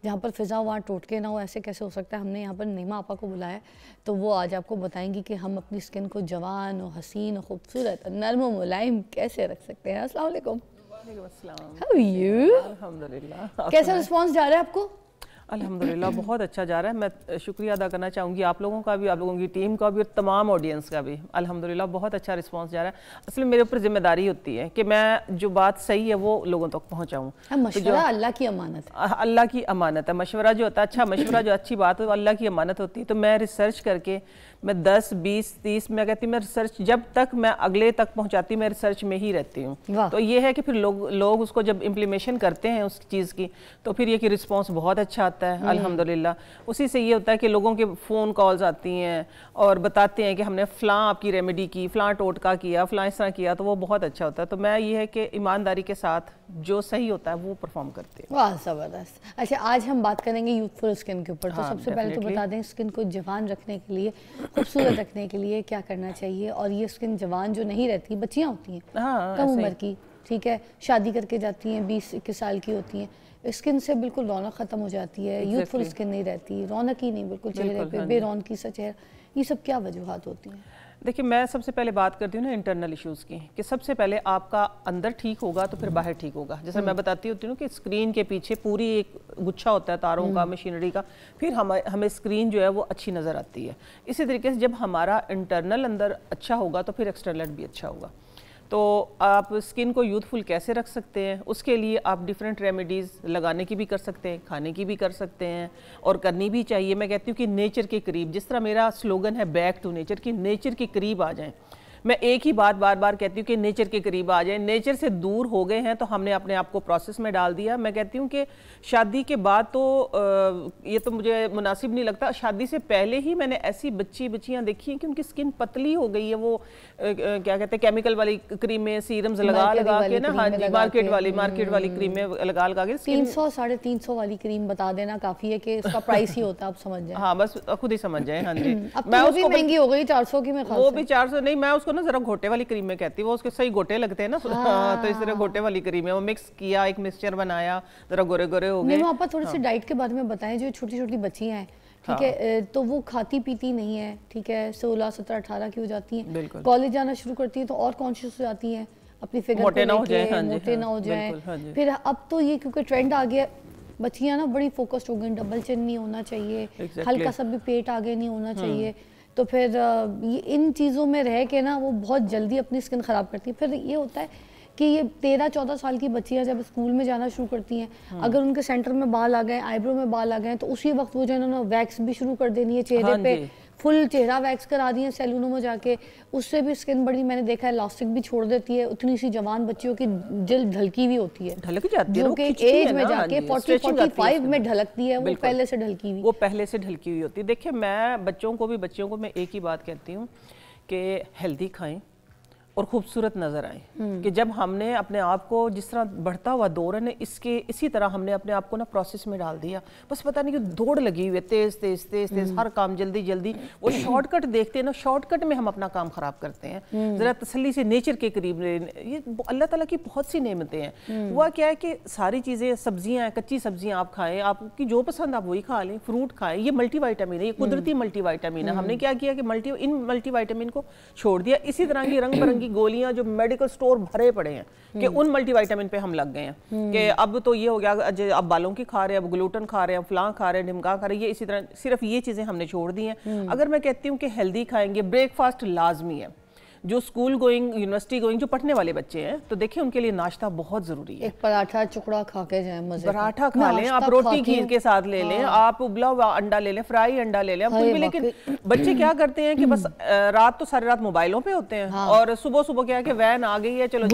जहाँ पर फिज़ा वहाँ टोटके ना हो, ऐसे कैसे हो सकता है। हमने यहाँ पर नीमा आपा को बुलाया है, तो वो आज आपको बताएंगी कि हम अपनी स्किन को जवान और हसीन और खूबसूरत और नरम और मुलायम कैसे रख सकते हैं। अस्सलाम वालेकुम। How are you? अल्हम्दुलिल्लाह। कैसा रिस्पांस जा रहा है आपको? अल्हम्दुलिल्लाह बहुत अच्छा जा रहा है। मैं शुक्रिया अदा करना चाहूँगी आप लोगों का भी, आप लोगों की टीम का भी और तमाम ऑडियंस का भी। अल्हम्दुलिल्लाह बहुत अच्छा रिस्पांस जा रहा है। असल में मेरे ऊपर जिम्मेदारी होती है कि मैं जो बात सही है वो लोगों तक पहुँचाऊँ। मशवरा अल्लाह की अमानत है। अल्लाह की अमानत है। मशवरा जो होता है, अच्छा मशवरा जो अच्छी बात है, वो अल्लाह की अमानत होती है। तो मैं रिसर्च करके मैं 10, 20, 30 मैं कहती हूँ, मैं रिसर्च जब तक मैं अगले तक पहुँचाती हूँ, मैं रिसर्च में ही रहती हूँ। तो ये है कि फिर लोग उसको जब इम्प्लीमेशन करते हैं उस चीज़ की, तो फिर ये कि रिस्पॉन्स बहुत अच्छा आता है अल्हम्दुलिल्लाह। उसी से ये होता है कि लोगों के फ़ोन कॉल्स आती हैं और बताते हैं कि हमने फ़लाँ आपकी रेमेडी की, फ़लाँ टोटका किया, फ़लाँ इस तरह किया, तो वो बहुत अच्छा होता है। तो मैं ये है कि ईमानदारी के साथ जो सही होता है वो परफॉर्म करते हैं। वाह ज़बरदस्त। अच्छा, आज हम बात करेंगे यूथफुल स्किन के ऊपर। तो सबसे पहले तो बता दें, स्किन को जवान रखने के लिए, खूबसूरत रखने के लिए क्या करना चाहिए। और ये स्किन जवान जो नहीं रहती, बच्चियाँ होती हैं कम उम्र की, ठीक है, शादी करके जाती हैं, 20-21 साल की होती हैं, स्किन से बिल्कुल रौनक ख़त्म हो जाती है। यूथफुल स्किन नहीं रहती, रौनक ही नहीं, बिल्कुल चेहरे पे बेरौनकी सा चेहरा। ये सब क्या वजूहात होती हैं? देखिए, मैं सबसे पहले बात करती हूँ ना इंटरनल इश्यूज़ की, कि सबसे पहले आपका अंदर ठीक होगा तो फिर बाहर ठीक होगा। जैसे मैं बताती होती हूँ कि स्क्रीन के पीछे पूरी एक गुच्छा होता है तारों का, मशीनरी का, फिर हमें स्क्रीन जो है वो अच्छी नज़र आती है। इसी तरीके से जब हमारा इंटरनल अंदर अच्छा होगा तो फिर एक्सटर्नल भी अच्छा होगा। तो आप स्किन को यूथफुल कैसे रख सकते हैं, उसके लिए आप डिफरेंट रेमेडीज़ लगाने की भी कर सकते हैं, खाने की भी कर सकते हैं, और करनी भी चाहिए। मैं कहती हूँ कि नेचर के करीब, जिस तरह मेरा स्लोगन है बैक टू नेचर, कि नेचर के करीब आ जाएं। मैं एक ही बात बार बार कहती हूँ कि नेचर के करीब आ जाए। नेचर से दूर हो गए हैं तो हमने अपने आप को प्रोसेस में डाल दिया। मैं कहती हूँ कि शादी के बाद तो ये तो मुझे मुनासिब नहीं लगता। शादी से पहले ही मैंने ऐसी बच्चियाँ देखी हैं कि उनकी स्किन पतली हो गई है। वो क्या कहते हैं, केमिकल वाली क्रीमें, सीरम्स लगा के ना, हाँ जी, मार्केट वाली क्रीमें लगा के 300-350 वाली क्रीम बता देना काफ़ी है कि इसका प्राइस ही होता है, आप समझ जाए। हाँ, बस खुद ही समझ जाए। हाँ जी, मैं उसको महंगी हो गई 400 की, मैं वो भी 400 नहीं, मैं उसको ना जरा घोटे वाली क्रीम में कहती, वो उसके सही गोटे लगते हैं ना। तो इस तरह घोटे वाली क्रीम है, वो मिक्स किया, एक मिक्सचर बनाया, जरा गोरे गोरे हो गए। आप थोड़ी सी डाइट के बारे में बताएं। जो छोटी छोटी बच्चियां हैं, ठीक है, तो वो खाती पीती नहीं है, ठीक है, 16, 17, 18 की हो जाती हैं, कॉलेज जाना शुरू करती है तो और कॉन्शियस हो जाती हैं अपनी फिगर मोटे ना हो जाए। फिर अब तो ये क्योंकि ट्रेंड आ गया, बच्चियां ना बड़ी फोकस्ड हो गई, डबल चिन नहीं होना चाहिए, हल्का सा भी पेट आगे नहीं होना चाहिए। तो फिर ये इन चीज़ों में रह के ना वो बहुत जल्दी अपनी स्किन ख़राब करती है। फिर ये होता है कि ये 13-14 साल की बच्चियाँ जब स्कूल में जाना शुरू करती हैं, अगर उनके सेंटर में बाल आ गए, आईब्रो में बाल आ गए, तो उसी वक्त वो जो है ना वैक्स भी शुरू कर देनी है चेहरे पे, फुल चेहरा वैक्स करा दिए सैलूनों में जाके। उससे भी स्किन बड़ी, मैंने देखा है, इलास्टिक भी छोड़ देती है। उतनी सी जवान बच्चियों की जल्द ढलकी भी होती है, ढलक जाती है, जो कि एज में जाके 40-45 में ढलकती है, वो पहले से ढलकी हुई, वो पहले से ढलकी हुई होती है। देखिए, मैं बच्चों को मैं एक ही बात कहती हूँ कि हेल्दी खाएं और खूबसूरत नजर आए। कि जब हमने अपने आप को, जिस तरह बढ़ता हुआ दौर है, इसी तरह हमने अपने आप को ना प्रोसेस में डाल दिया। बस पता नहीं कि दौड़ लगी हुई है, तेज हर काम जल्दी, वो शॉर्टकट देखते हैं ना, शॉर्टकट में हम अपना काम खराब करते हैं। जरा तसल्ली से नेचर के करीब, ये अल्लाह ताला की बहुत सी नेमतें हैं। हुआ क्या है कि सारी चीज़ें, सब्जियाँ हैं, कच्ची सब्जियाँ आप खाएं, आपकी जो पसंद आप वही खा लें, फ्रूट खाएं, ये मल्टीविटामिन है, ये कुदरती मल्टीविटामिन है। हमने क्या किया कि इन मल्टीविटामिन को छोड़ दिया। इसी तरह की रंग बिरंगी गोलियां जो मेडिकल स्टोर भरे पड़े हैं कि उन मल्टीविटामिन पे हम लग गए हैं कि अब तो ये हो गया, अब बालों की खा रहे हैं, अब ग्लूटन खा रहे हैं, फलां खा रहे हैं, ढिमका खा रहे हैं, ये इसी तरह सिर्फ ये चीज़ें हमने छोड़ दी हैं। अगर मैं कहती हूँ कि हेल्दी खाएंगे, ब्रेकफास्ट लाजमी है। जो स्कूल गोइंग, यूनिवर्सिटी गोइंग, जो पढ़ने वाले बच्चे हैं तो देखिए उनके लिए नाश्ता बहुत जरूरी है। एक पराठा टुकड़ा खा के जाए, मजे पराठा खा लें, आप रोटी घी के साथ ले लें, आप उबला हुआ अंडा ले लें, फ्राई अंडा ले लें, आप कुछ भी। लेकिन बच्चे क्या करते हैं कि बस रात तो सारी रात मोबाइलों पे होते हैं और सुबह सुबह क्या है कि वैन आ गई है, चलो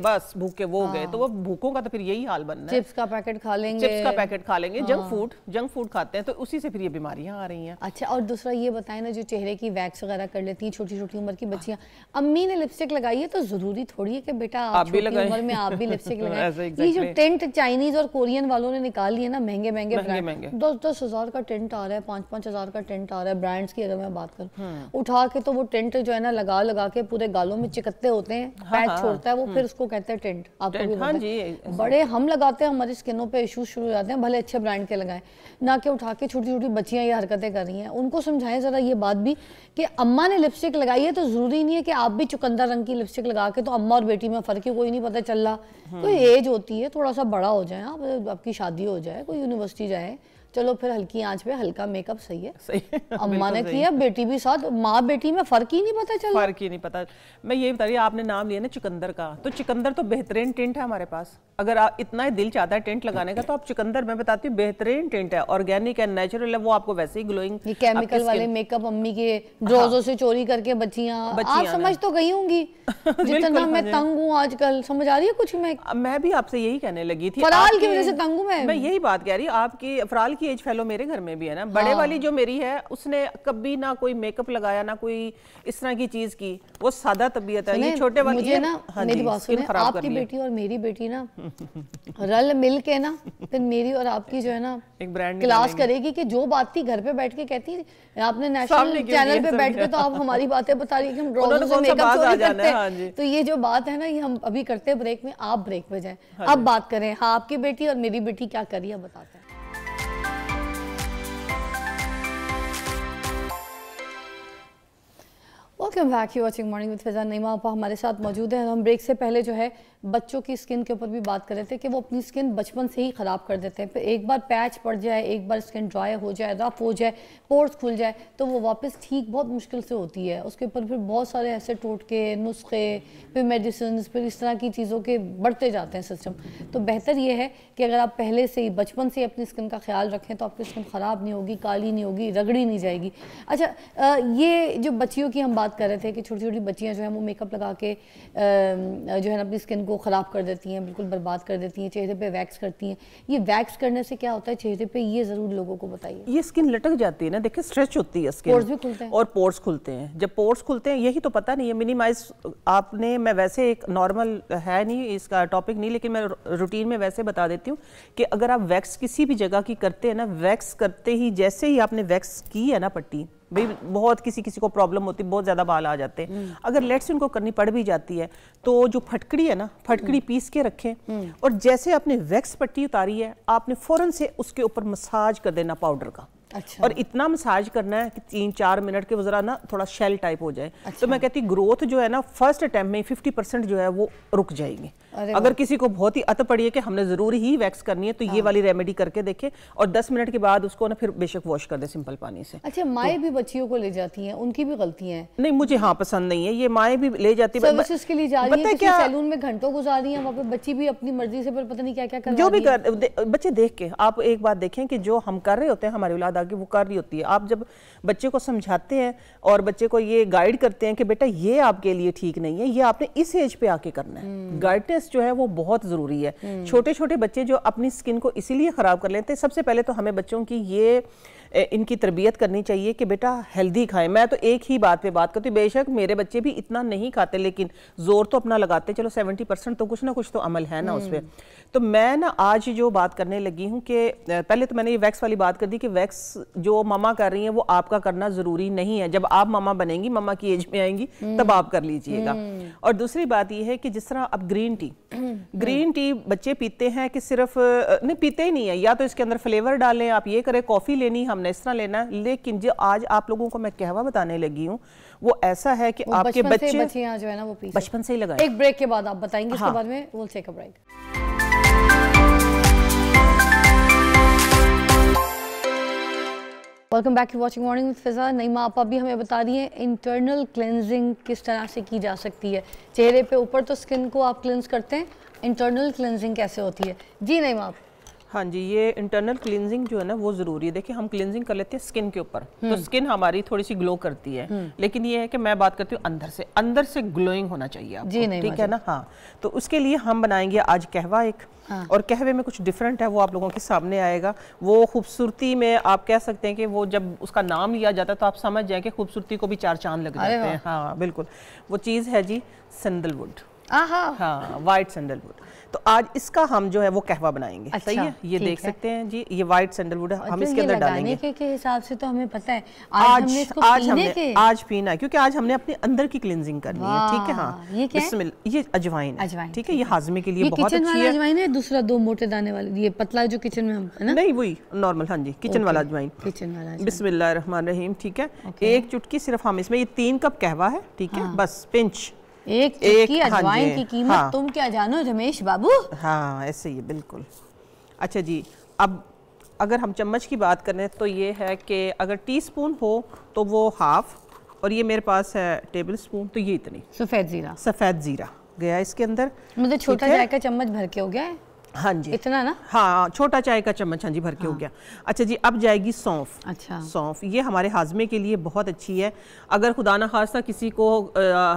बस भूखे वो गए। तो वो भूखों का तो फिर यही हाल बनना है। चिप्स का पैकेट खा लेंगे, चिप्स का पैकेट खा लेंगे, जंक फूड खाते हैं, तो उसी से फिर ये बीमारियां आ रही हैं। अच्छा, और दूसरा ये बताएं ना, जो चेहरे की वैक्स वगैरह कर लेती हैं छोटी छोटी उम्र की बच्चियां, अम्मी ने लिपस्टिक लगाइए तो जरूरी थोड़ी है कि बेटा आप छोटी उम्र में आप भी लिपस्टिक लगाएं। ये जो टेंट चाइनीज और कोरियन वालों ने निकाल लिए ना, महंगे महंगे 10,000 का टेंट आ रहा है, 5,000 का टेंट आ रहा है ब्रांड्स की। अगर मैं बात करूं, उठा के तो वो टेंट जो है ना लगा के पूरे गालों में चिकत्ते होते हैं, पैच छोड़ता है वो, फिर उसको कहते हैं टेंट। आपको भी पता है, बड़े हम लगाते हैं, हमारी स्किनों पे इश्यूज शुरू हो जाते हैं, भले अच्छे ब्रांड के लगाएं ना, कि उठा के छोटी छोटी बच्चियां ये हरकतें कर रही हैं। उनको समझाएं जरा ये बात भी कि अम्मा ने लिपस्टिक लगाई है तो जरूरी नहीं है कि आप भी चुकंदर रंग की लिपस्टिक लगा के, तो अम्मा और बेटी में फर्क ही कोई नहीं पता चल रहा। कोई एज होती है, थोड़ा सा बड़ा हो जाए आप, आपकी शादी हो जाए, कोई यूनिवर्सिटी जाए, चलो फिर हल्की आंच पे हल्का मेकअप सही है, सही है। अम्मा ने किया, बेटी भी साथ, माँ बेटी में फर्क ही नहीं पता चला, फर्क ही नहीं पता। मैं ये बता रही, आपने नाम लिया ना चुकंदर का, तो चुकंदर तो बेहतरीन टेंट है हमारे पास। अगर आप इतना ही दिल चाहता है टेंट लगाने का, तो आप चुकंदर, मैं बताती हूँ, बेहतरीन टेंट है, ऑर्गेनिक है, नेचुरल है, वो आपको वैसे ही ग्लोइंग। ये केमिकल वाले मेकअप अम्मी के ड्रोजों से चोरी करके बच्चियां आप समझ तो गई होंगी जितना मैं तंग हूँ आजकल, समझ आ रही है कुछ? मैं भी आपसे यही कहने लगी थी, फराल की वजह से तंग हूँ मैं यही बात कह रही। आपकी फराल की एज फेलो मेरे घर में भी है ना, बड़े वाली जो मेरी है, उसने कभी ना कोई मेकअप लगाया, ना कोई इस तरह की चीज की, वो सादा तबीयत है। ये छोटे वाली मुझे ना, मेरी बात सुने, आपकी बेटी और मेरी बेटी ना रल मिल के ना, फिर मेरी और आपकी जो है ना एक ब्रांड क्लास करेगी कि जो बात थी घर पे बैठ के कहती, आपने नेशनल चैनल पे बैठ के तो आप हमारी बातें बता रही है कि हम ड्रोन से मेकअप चोरी करते हैं। तो ये जो बात है ना, ये हम अभी करते हैं ब्रेक में, आप ब्रेक पे जाएं, अब बात करें। हाँ, आपकी बेटी और मेरी बेटी क्या करी है बताते हैं। Welcome back, you watching morning with Fiza. Naima आपा हमारे साथ मौजूद है। हम ब्रेक से पहले जो है बच्चों की स्किन के ऊपर भी बात कर रहे थे कि वो अपनी स्किन बचपन से ही ख़राब कर देते हैं। फिर एक बार पैच पड़ जाए, एक बार स्किन ड्राई हो जाए, रफ हो जाए, पोर्स खुल जाए, तो वो वापस ठीक बहुत मुश्किल से होती है। उसके ऊपर फिर बहुत सारे ऐसे टोटके, नुस्खे, फिर मेडिसिन, फिर इस तरह की चीज़ों के बढ़ते जाते हैं सिस्टम। तो बेहतर ये है कि अगर आप पहले से ही बचपन से अपनी स्किन का ख्याल रखें तो आपकी स्किन ख़राब नहीं होगी, काली नहीं होगी, रगड़ी नहीं जाएगी। अच्छा, ये जो बच्चियों की हम बात कर रहे थे कि छोटी छोटी बच्चियाँ जो हैं वो मेकअप लगा के जो है ना अपनी स्किन को ख़राब कर देती हैं, बिल्कुल बर्बाद कर देती हैं, चेहरे पे वैक्स करती हैं। ये वैक्स करने से क्या होता है चेहरे पे, ये ज़रूर लोगों को बताइए। ये स्किन लटक जाती है ना, देखिए स्ट्रेच होती है स्किन, पोर्स भी खुलते हैं, और पोर्स खुलते हैं। जब पोर्स खुलते हैं, यही तो पता नहीं है, मिनिमाइज आपने, मैं वैसे एक नॉर्मल है नहीं इसका टॉपिक नहीं, लेकिन मैं रूटीन में वैसे बता देती हूँ कि अगर आप वैक्स किसी भी जगह की करते हैं ना, वैक्स करते ही जैसे ही आपने वैक्स की है ना पट्टी, भाई बहुत किसी को प्रॉब्लम होती है, बहुत ज़्यादा बाल आ जाते हैं, अगर लेट्स उनको करनी पड़ भी जाती है तो जो फटकड़ी है ना, फटकड़ी पीस के रखें और जैसे आपने वैक्स पट्टी उतारी है, आपने फ़ौरन से उसके ऊपर मसाज कर देना पाउडर का। अच्छा। और इतना मसाज करना है कि 3-4 मिनट के वो जरा ना थोड़ा शेल टाइप हो जाए। अच्छा। तो मैं कहती ग्रोथ जो है ना फर्स्ट अटेम्प्ट में 50% जो है वो रुक जाएगी। अगर किसी को बहुत ही अत पड़ी है कि हमने जरूर ही वैक्स करनी है, तो ये वाली रेमेडी करके देखे और 10 मिनट के बाद उसको ना फिर बेशक वॉश कर दे सिंपल पानी से। अच्छा, माएँ भी बच्चियों को ले जाती हैं, उनकी भी गलतियां हैं? नहीं, मुझे हाँ पसंद नहीं है ये, माएँ भी ले जाती है, सर्विसेज के लिए जा रही है, किसी सैलून में घंटों गुजार रही है, वहाँ पे बच्ची भी अपनी मर्जी से, पर पता नहीं क्या क्या कर, जो भी कर बच्चे देख के। आप एक बात देखें कि जो हम कर रहे होते हैं, हमारी औलाद आगे वो कर रही होती है। आप जब बच्चे को समझाते हैं और बच्चे को ये गाइड करते हैं कि बेटा ये आपके लिए ठीक नहीं है, ये आपने इस एज पे आके करना है, गाइडेंस जो है वो बहुत जरूरी है। छोटे छोटे बच्चे जो अपनी स्किन को इसीलिए खराब कर लेते हैं, सबसे पहले तो हमें बच्चों की ये इनकी तरबियत करनी चाहिए कि बेटा हेल्दी खाएं। मैं तो एक ही बात पे बात करती हूँ, बेशक मेरे बच्चे भी इतना नहीं खाते, लेकिन जोर तो अपना लगाते, चलो 70% तो कुछ ना कुछ तो अमल है ना उस पर। तो मैं ना आज जो बात करने लगी हूँ कि पहले तो मैंने ये वैक्स वाली बात कर दी कि वैक्स जो मामा कर रही हैं वो आपका करना ज़रूरी नहीं है। जब आप मामा बनेंगी, मामा की एज में आएंगी, तब आप कर लीजिएगा। और दूसरी बात ये है कि जिस तरह अब ग्रीन टी बच्चे पीते हैं कि सिर्फ नहीं पीते ही नहीं है, या तो इसके अंदर फ्लेवर डालें, आप ये करें, कॉफ़ी लेनी हम हमने इस तरह लेना है। लेकिन जो आज आप लोगों को मैं कहवा बताने लगी हूँ वो ऐसा है कि आपके बच्चे जो है ना वो बचपन से ही लगाएं। एक ब्रेक के बाद आप बताएंगे, इसके बाद में we'll take a break। Welcome back to watching morning with Fiza. Naima आपा भी हमें बता रही हैं इंटरनल क्लेंजिंग किस तरह से की जा सकती है। चेहरे पे ऊपर तो स्किन को आप क्लेंज करते हैं, इंटरनल क्लेंजिंग कैसे होती है? जी नईमा आप। हाँ जी, ये इंटरनल क्लींजिंग जो है ना वो ज़रूरी है। देखिए हम क्लींजिंग कर लेते हैं स्किन के ऊपर, तो स्किन हमारी थोड़ी सी ग्लो करती है, लेकिन ये है कि मैं बात करती हूँ अंदर से ग्लोइंग होना चाहिए आपको, जी नहीं ठीक है ना। हाँ, तो उसके लिए हम बनाएंगे आज कहवा एक, और कहवे में कुछ डिफरेंट है, वो आप लोगों के सामने आएगा। वो खूबसूरती में आप कह सकते हैं कि वो जब उसका नाम लिया जाता है तो आप समझ जाए कि खूबसूरती को भी 4 चांद लग जाते हैं। हाँ बिल्कुल, वो चीज़ है जी सैंडलवुड। हाँ, वाइट सैंडलवुड। तो आज इसका हम जो है वो कहवा बनाएंगे। अच्छा, सही है, ये देख सकते हैं जी, ये वाइट सैंडलवुड हम इसके अंदर डालेंगे। के हिसाब से तो हमें पता है आज पीना है, क्योंकि आज हमने अपने अंदर की क्लींजिंग करनी है, ठीक है। हाँ, ये अजवाइन है, ठीक है, ये हाजमे के लिए बहुत अच्छी है। अजवाइन है, दूसरा 2 मोटे दाने वाली, ये पतला जो किचन में हम है ना, नहीं वही नॉर्मल। हाँ जी, किचन वाला अजवाइन, बिस्मिल्लाहिर्रहमानिर्रहीम, ठीक है। एक चुटकी सिर्फ हम इसमें, ये 3 कप कहवा है, ठीक है, बस पिंच एक चुटकी अजवाइन की कीमत। हाँ, तुम क्या जानो रमेश बाबू। हाँ ऐसे ही बिल्कुल। अच्छा जी, अब अगर हम चम्मच की बात करें तो ये है कि अगर टीस्पून हो तो वो हाफ, और ये मेरे पास है टेबल स्पून, तो ये इतनी सफ़ेद ज़ीरा गया इसके अंदर। मतलब छोटा चाय का चम्मच भर के हो गया है। हाँ जी, इतना ना। हाँ, छोटा चाय का चम्मच, हाँ जी, भर के हो गया। अच्छा जी, अब जाएगी सौंफ। अच्छा, सौंफ ये हमारे हाजमे के लिए बहुत अच्छी है। अगर खुदा ना खास्ता किसी को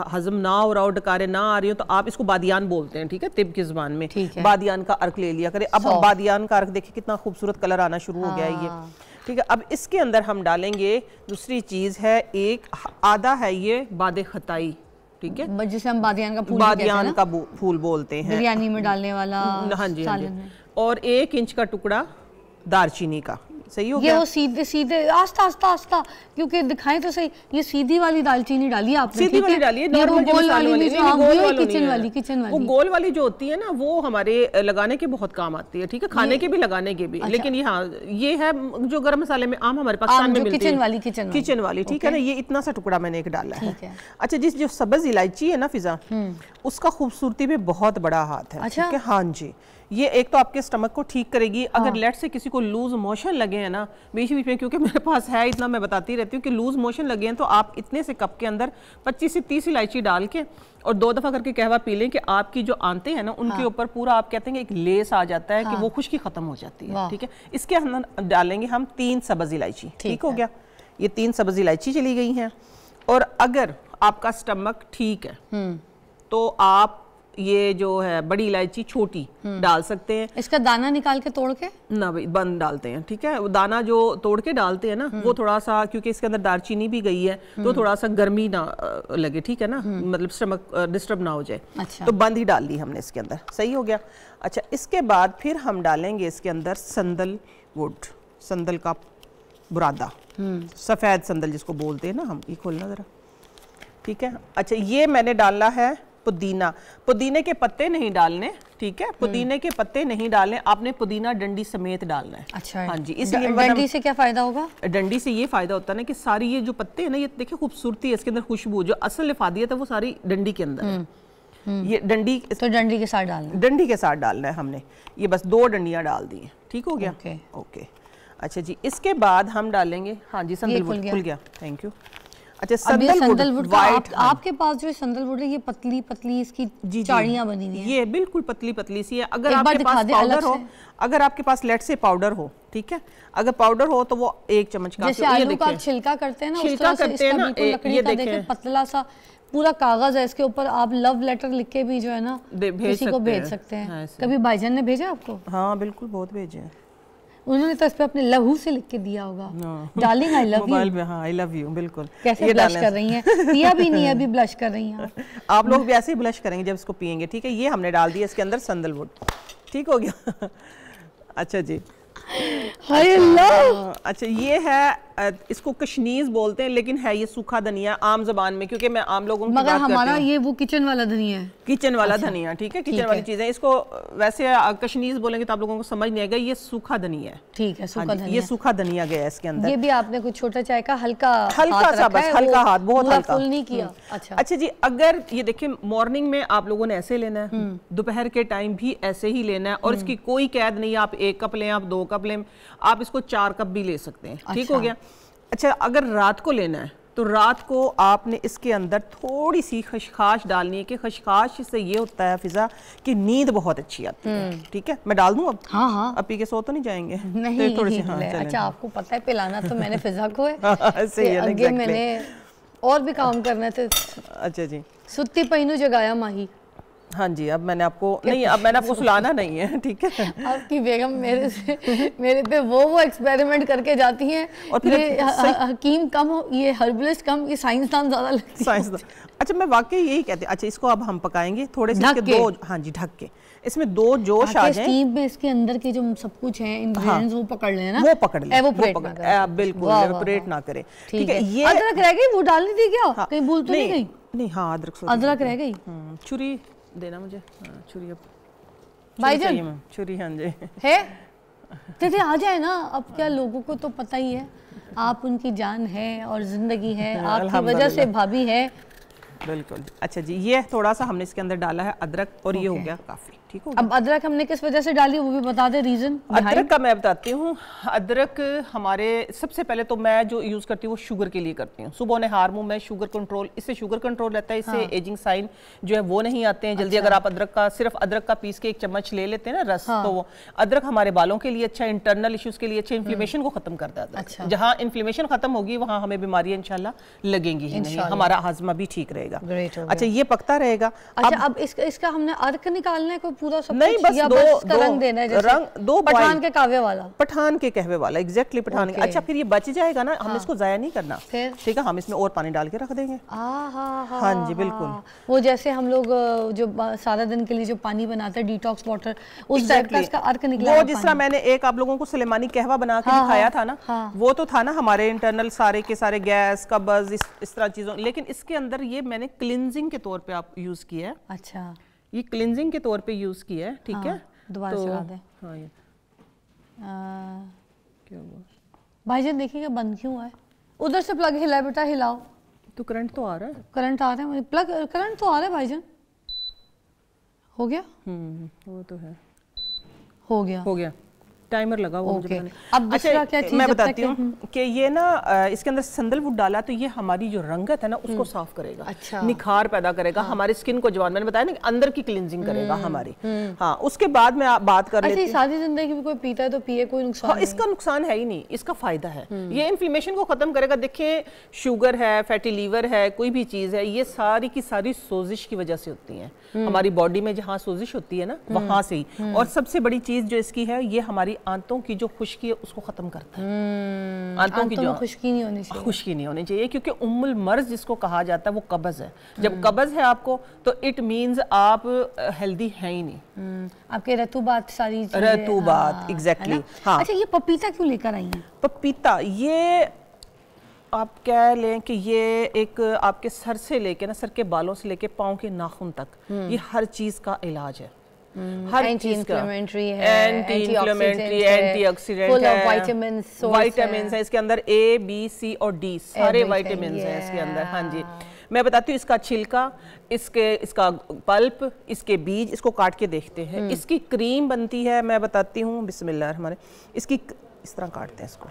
हजम ना हो रहा हो, डकारे ना आ रही हो, तो आप इसको बादियान बोलते हैं, ठीक है, तिब की ज़ुबान में। बादियान का अर्क ले लिया करें। अब हम बादियान का अर्क देखिए कितना खूबसूरत कलर आना शुरू हो गया है ये, ठीक है। अब इसके अंदर हम डालेंगे दूसरी चीज़ है, एक आधा है ये बादे खताई, ठीक है, जिसे हम बादियान का फूल बोलते हैं, बिरयानी में डालने वाला। हाँ जी, हाँ जी। और 1 इंच का टुकड़ा दालचीनी का। सही हो गया। ये वो सीधे आस्ता, क्योंकि दिखाएं तो सही, ये सीधी वाली दालचीनी डाली आपने, सीधी वाली डाली है, नॉर्मल गोल वाली नहीं, किचन वाली वो गोल वाली जो होती है ना, वो हमारे लगाने के बहुत काम आती है, ठीक है, खाने के भी लगाने के भी। लेकिन हाँ, ये है जो गरम मसाले में आम हमारे पाकिस्तान में मिलती है, किचन वाली, ठीक है ना। ये इतना सा टुकड़ा मैंने एक डाला है। अच्छा, जिस जो सब्ज इलायची है ना फिजा, उसका खूबसूरती में बहुत बड़ा हाथ है, ठीक है। हाँ जी, ये एक तो आपके स्टमक को ठीक करेगी। अगर लेट से किसी को लूज मोशन लगे हैं ना बीच बीच में, क्योंकि मेरे पास है इतना, मैं बताती रहती हूँ कि लूज मोशन लगे हैं, तो आप इतने से कप के अंदर 25 से 30 इलायची डाल के और 2 दफ़ा करके कहवा पी लें कि आपकी जो आंतें हैं ना उनके ऊपर पूरा आप कहते हैं एक लेस आ जाता है, कि वो खुश्की खत्म हो जाती है, ठीक है। इसके अंदर डालेंगे हम 3 सब्ज इलायची, ठीक हो गया। ये 3 सब्ज इलायची चली गई हैं। और अगर आपका स्टमक ठीक है तो आप ये जो है बड़ी इलायची छोटी डाल सकते हैं। इसका दाना निकाल के तोड़ के ना भाई बंद डालते हैं, ठीक है। वो दाना जो तोड़ के डालते हैं ना, वो थोड़ा सा, क्योंकि इसके अंदर दालचीनी भी गई है, तो थोड़ा सा गर्मी ना लगे, ठीक है ना, मतलब स्टमक डिस्टर्ब ना हो जाए। अच्छा। तो बंद ही डाल दी हमने इसके अंदर, सही हो गया। अच्छा, इसके बाद फिर हम डालेंगे इसके अंदर संदलवुड, संदल का बुरादा, सफ़ेद संदल जिसको बोलते हैं ना हम। ये खोलना ज़रा, ठीक है। अच्छा, ये मैंने डाला है पुदीना। पुदीने के पत्ते नहीं डालने, ठीक है, पुदीने के पत्ते नहीं डालने, आपने पुदीना डंडी समेत डालना है। अच्छा, हाँ जी। इसलिए डंडी से क्या फायदा होगा? डंडी से ये फायदा होता है ना कि सारी ये जो पत्ते हैं ना, ये देखिए खूबसूरती है इसके अंदर, खुशबू, जो असल इफादियत है वो सारी डंडी के अंदर है। ये डंडी, तो डंडी के साथ डालना, डंडी के साथ डालना है हमने। ये बस 2 डंडियां डाल दी हैं, ठीक हो गया। ओके। अच्छा जी, इसके बाद हम डालेंगे, हाँ जी, संदलवुड खुल गया, थैंक यू। अच्छा, संदलवुड आपके पास जो संदलवुड है, ये पतली पतली इसकी चाड़ियां बनी हुई हैं, ये बिल्कुल पतली पतली सी है। अगर आपके पास पाउडर हो, अगर आपके पास लेट से पाउडर हो, ठीक है, अगर पाउडर हो तो वो 1 चम्मच का, जैसे आलू का छिलका करते हैं ना, छिलका करते हैं ना, ये देखिए पतला सा पूरा कागज है, इसके ऊपर आप लव लेटर लिख के भी जो है ना किसी को भेज सकते हैं। कभी भाईजान ने भेजा आपको? हाँ बिल्कुल, बहुत भेजे हैं उन्होंने, तो इस पे अपने लहू से लिख के दिया होगा, डार्लिंग आई लव यू। हाँ, आई लव यू, बिल्कुल। कैसे ब्लश कर रही हैं, पिया भी नहीं है अभी, ब्लश कर रही हैं आप लोग भी ऐसे ही ब्लश करेंगे जब इसको पियेंगे, ठीक है। ये हमने डाल दिया इसके अंदर संदलवुड, ठीक हो गया। अच्छा जी, हाय अल्लाह। अच्छा, ये है इसको कशनीज बोलते हैं, लेकिन है ये सूखा धनिया आम जबान में, क्योंकि मैं आम लोगों की मगर बात हमारा करती हूँ। ये वो किचन वाला धनिया है, किचन वाला धनिया, ठीक है, किचन वाली चीजें। इसको वैसे कशनीज बोलेंगे तो आप लोगों को समझ नहीं आएगा, ये सूखा धनिया है। ठीक है, सूखा धनिया। ये सूखा धनिया गया है इसके अंदर। ये भी आपने कुछ छोटा चाय का हल्का सा बस, हल्का हाथ, बहुत हल्का, फुल नहीं किया। अच्छा जी, अगर ये देखिए मॉर्निंग में आप लोगों ने ऐसे लेना है, दोपहर के टाइम भी ऐसे ही लेना है, और इसकी कोई कैद नहीं है, आप 1 कप लें, आप 2 कप लें, आप इसको 4 कप भी ले सकते हैं। ठीक हो गया। अच्छा, अगर रात को लेना है तो रात को आपने इसके अंदर थोड़ी सी खशखाश डालनी है, कि खशखाश से ये होता है फिजा कि नींद बहुत अच्छी आती है। ठीक है, मैं डाल दूं अब? हाँ, अब पी के सो तो नहीं जाएंगे? नहीं, तो थोड़ी सी, हाँ, अच्छा, आपको पता है पिलाना तो मैंने फिजा को है। सही है, आगे मैंने और भी काम करने थे। अच्छा जी, सुत्ती पहनू जगाया माही। हाँ जी, अब मैंने आपको नहीं, अब मैंने आपको सुलाना नहीं है, ठीक है। आपकी बेगम मेरे पे वो एक्सपेरिमेंट करके जाती हैं, और फिर हकीम कम हो, ये हर्बलिस्ट कम, ये साइंसदान ज्यादा लगती है। साइंसदान। अच्छा, मैं वाकई यही कहती हूँ। अच्छा, इसको अब हम पकाएंगे थोड़े से, दो, हाँ जी, ढक के, इसमें 2 जोश आ जाएं। स्टीम में इसके अंदर के जो सब कुछ है इंग्रेडिएंट्स, वो पकड़ लेना, वो पकड़ ले, बिल्कुल एवोपरेट ना करे। ठीक है। ये अदरक रह गई, वो डालनी थी क्या? कहीं भूल तो नहीं गई? नहीं, हाँ, अदरक रह गई। छुरी देना मुझे, छुरी। अब भाईजान छुरी, हाँ जी है, दीदी आ जाए ना। अब क्या, लोगों को तो पता ही है आप उनकी जान है और जिंदगी है, आपकी वजह से भाभी है। बिल्कुल। अच्छा जी, ये थोड़ा सा हमने इसके अंदर डाला है अदरक, और ये हो गया काफी। ठीक हो। अब अदरक हमने किस वजह से डाली वो भी बता दे, रीजन। अदरक का मैं बताती हूँ। अदरक हमारे सबसे पहले तो मैं जो यूज करती हूँ वो शुगर के लिए करती हूँ। सुबह ने हार्मोन में शुगर कंट्रोल, इससे शुगर कंट्रोल रहता है, इससे एजिंग साइन जो है वो नहीं आते हैं जल्दी। अगर आप अदरक का सिर्फ अदरक का पीस के 1 चम्मच ले लेते हैं ना रस, तो वो अदरक हमारे बालों के लिए अच्छा, इंटरनल इश्यूज के लिए अच्छा, इन्फ्लेमेशन को खत्म करता है। अच्छा। जहाँ इन्फ्लेमेशन खत्म होगी वहाँ हमें बीमारियां इंशाल्लाह लगेंगी ही नहीं, हमारा हाजमा भी ठीक रहेगा। अच्छा, ये पकता रहेगा। अच्छा, अब इसका हमने अर्क निकालना है कोई पूरा सब? नहीं, बस दो रंग देना है, जैसे दो पठान के कहवे वाला, पठान के कहवे वाला, एग्जैक्टली पठान के। अच्छा, फिर ये बच जाएगा ना, हम इसको जाया नहीं करना, ठीक है, हम इसमें और पानी डाल के रख देंगे। हाँ जी, बिल्कुल। वो जैसे हम लोग जो सारा दिन के लिए जो पानी बनाते हैं, डिटॉक्स वाटर, उस टाइप का इसका अर्क निकला। वो जिस तरह मैंने एक आप लोगों को सुलेमानी कहवा बना के दिखाया था ना, वो तो था ना हमारे इंटरनल सारे के सारे गैस, कब्ज, इस तरह चीजों। लेकिन इसके अंदर ये मैंने क्लिनजिंग के तौर पे आप यूज किया है। अच्छा, ये क्लिनजिंग के तौर पे यूज किया है। ठीक है, दोबारा चला दे। हाँ, ये क्या हुआ भाईजान? देखिएगा बंद क्यों है? उधर से प्लग हिला बेटा, हिलाओ। तो करंट तो आ रहा है, करंट आ रहा है, प्लग करंट तो आ रहा है भाईजान। हो गया? वो तो है, हो गया। टाइमर लगा हुआ मुझे। अब दूसरा क्या चीज मैं बताती हूँ कि ये ना इसके अंदर संदलवुड डाला तो ये हमारी जो रंगत है ना उसको साफ करेगा। अच्छा। निखार पैदा करेगा, हमारी स्किन को जवान, मैंने बताया ना अंदर की क्लींजिंग करेगा हमारी। हाँ, उसके बाद में आप बात कर लेते हैं। सारी जिंदगी भी कोई पीता है तो पिए, कोई नुकसान नहीं। इसका नुकसान है ही नहीं, इसका फायदा है। ये इन्फ्लेमेशन को खत्म करेगा। देखिए, शुगर है, फैटी लीवर है, कोई भी चीज है, ये सारी की सारी सोजिश की वजह से होती है। हमारी बॉडी में जहाँ सोजिश होती है ना, वहां से ही। और सबसे बड़ी चीज जो इसकी है, ये हमारी आंतों की जो खुश्की है उसको खत्म करता है। आंतों की जो खुश्की नहीं होनी चाहिए, खुश्की नहीं होनी चाहिए, क्योंकि उम्मुल मर्ज जिसको कहा जाता है वो कब्ज है। जब कब्ज है आपको, तो इट मींस आप हेल्दी हैं ही नहीं। आपके रतूबात सारी रतूबात, एग्जैक्टली। हाँ। अच्छा, ये पपीता क्यों लेकर आई हैं? पपीता, ये आप कह लें कि ये एक आपके सर से लेके ना, सर के बालों से लेके पाँव के नाखून तक, ये हर चीज का इलाज है। हर एंटी इन्फ्लेमेटरी है, एंटी ऑक्सीडेंट है, विटामिन है इसके अंदर, A, B, C और D सारे विटामिन हैं इसके अंदर। हाँ जी, मैं बताती हूँ। इसका छिलका, इसका पल्प, इसके बीज, इसको काट के देखते हैं। इसकी क्रीम बनती है, मैं बताती हूँ, बिस्मिल्लाह हमारे, इसकी इस तरह काटते हैं इसको।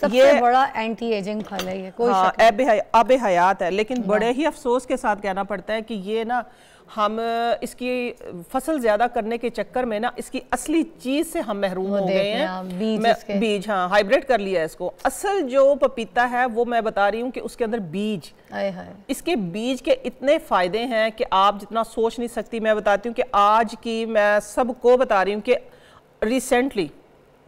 सबसे बड़ा एंटी एजिंग फल है ये, कोई अब हयात है। लेकिन बड़े ही अफसोस के साथ कहना पड़ता है कि ये ना, हम इसकी फसल ज्यादा करने के चक्कर में ना इसकी असली चीज से हम महरूम हो गए हैं। बीज, हाँ, हाइब्रिड कर लिया है इसको। असल जो पपीता है वो मैं बता रही हूँ कि उसके अंदर बीज, इसके बीज के इतने फायदे हैं कि आप जितना सोच नहीं सकती। मैं बताती हूँ कि आज की मैं सबको बता रही हूँ कि रिसेंटली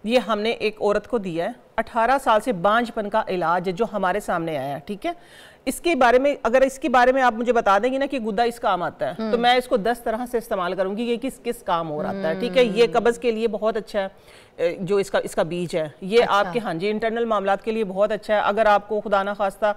ये हमने एक औरत को दिया है, 18 साल से बांझपन का इलाज है जो हमारे सामने आया है। ठीक है, इसके बारे में, अगर इसके बारे में आप मुझे बता देंगे ना कि गुद्दा इस काम आता है, तो मैं इसको 10 तरह से इस्तेमाल करूंगी कि किस किस काम और आता है। ठीक है, ये कब्ज के लिए बहुत अच्छा है, जो इसका बीज है ये आपके हाँ जी इंटरनल मामलात के लिए बहुत अच्छा है। अगर आपको खुदा ना खास्ता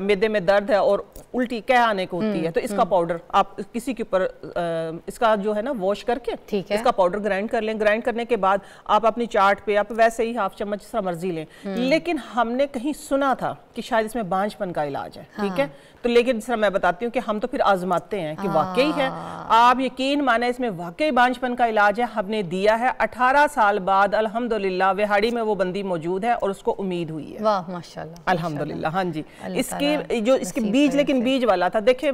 मैदे में दर्द है और उल्टी कह आने को होती है तो इसका पाउडर आप किसी के ऊपर इसका जो है ना वॉश करके इसका पाउडर ग्राइंड कर लें। ग्राइंड करने के बाद आप अपनी चाट पे आप वैसे ही हाफ चम्मच जिस तरह मर्जी लें। लेकिन हमने कहीं सुना था कि शायद इसमें बांझपन का इलाज है, ठीक है। तो लेकिन जिस तरह मैं बताती हूँ कि हम तो फिर आजमाते हैं कि वाकई है। आप यकीन माने इसमें वाकई बांझपन का इलाज है। हमने दिया है 18 साल बाद अल्हम्दुलिल्लाह विहाड़ी में वो बंदी मौजूद है और उसको उम्मीद हुई है। वाह माशाल्लाह अल्हम्दुलिल्लाह। हाँ जी, इसके जो इसके बीज लेकिन बीज वाला था। देखिए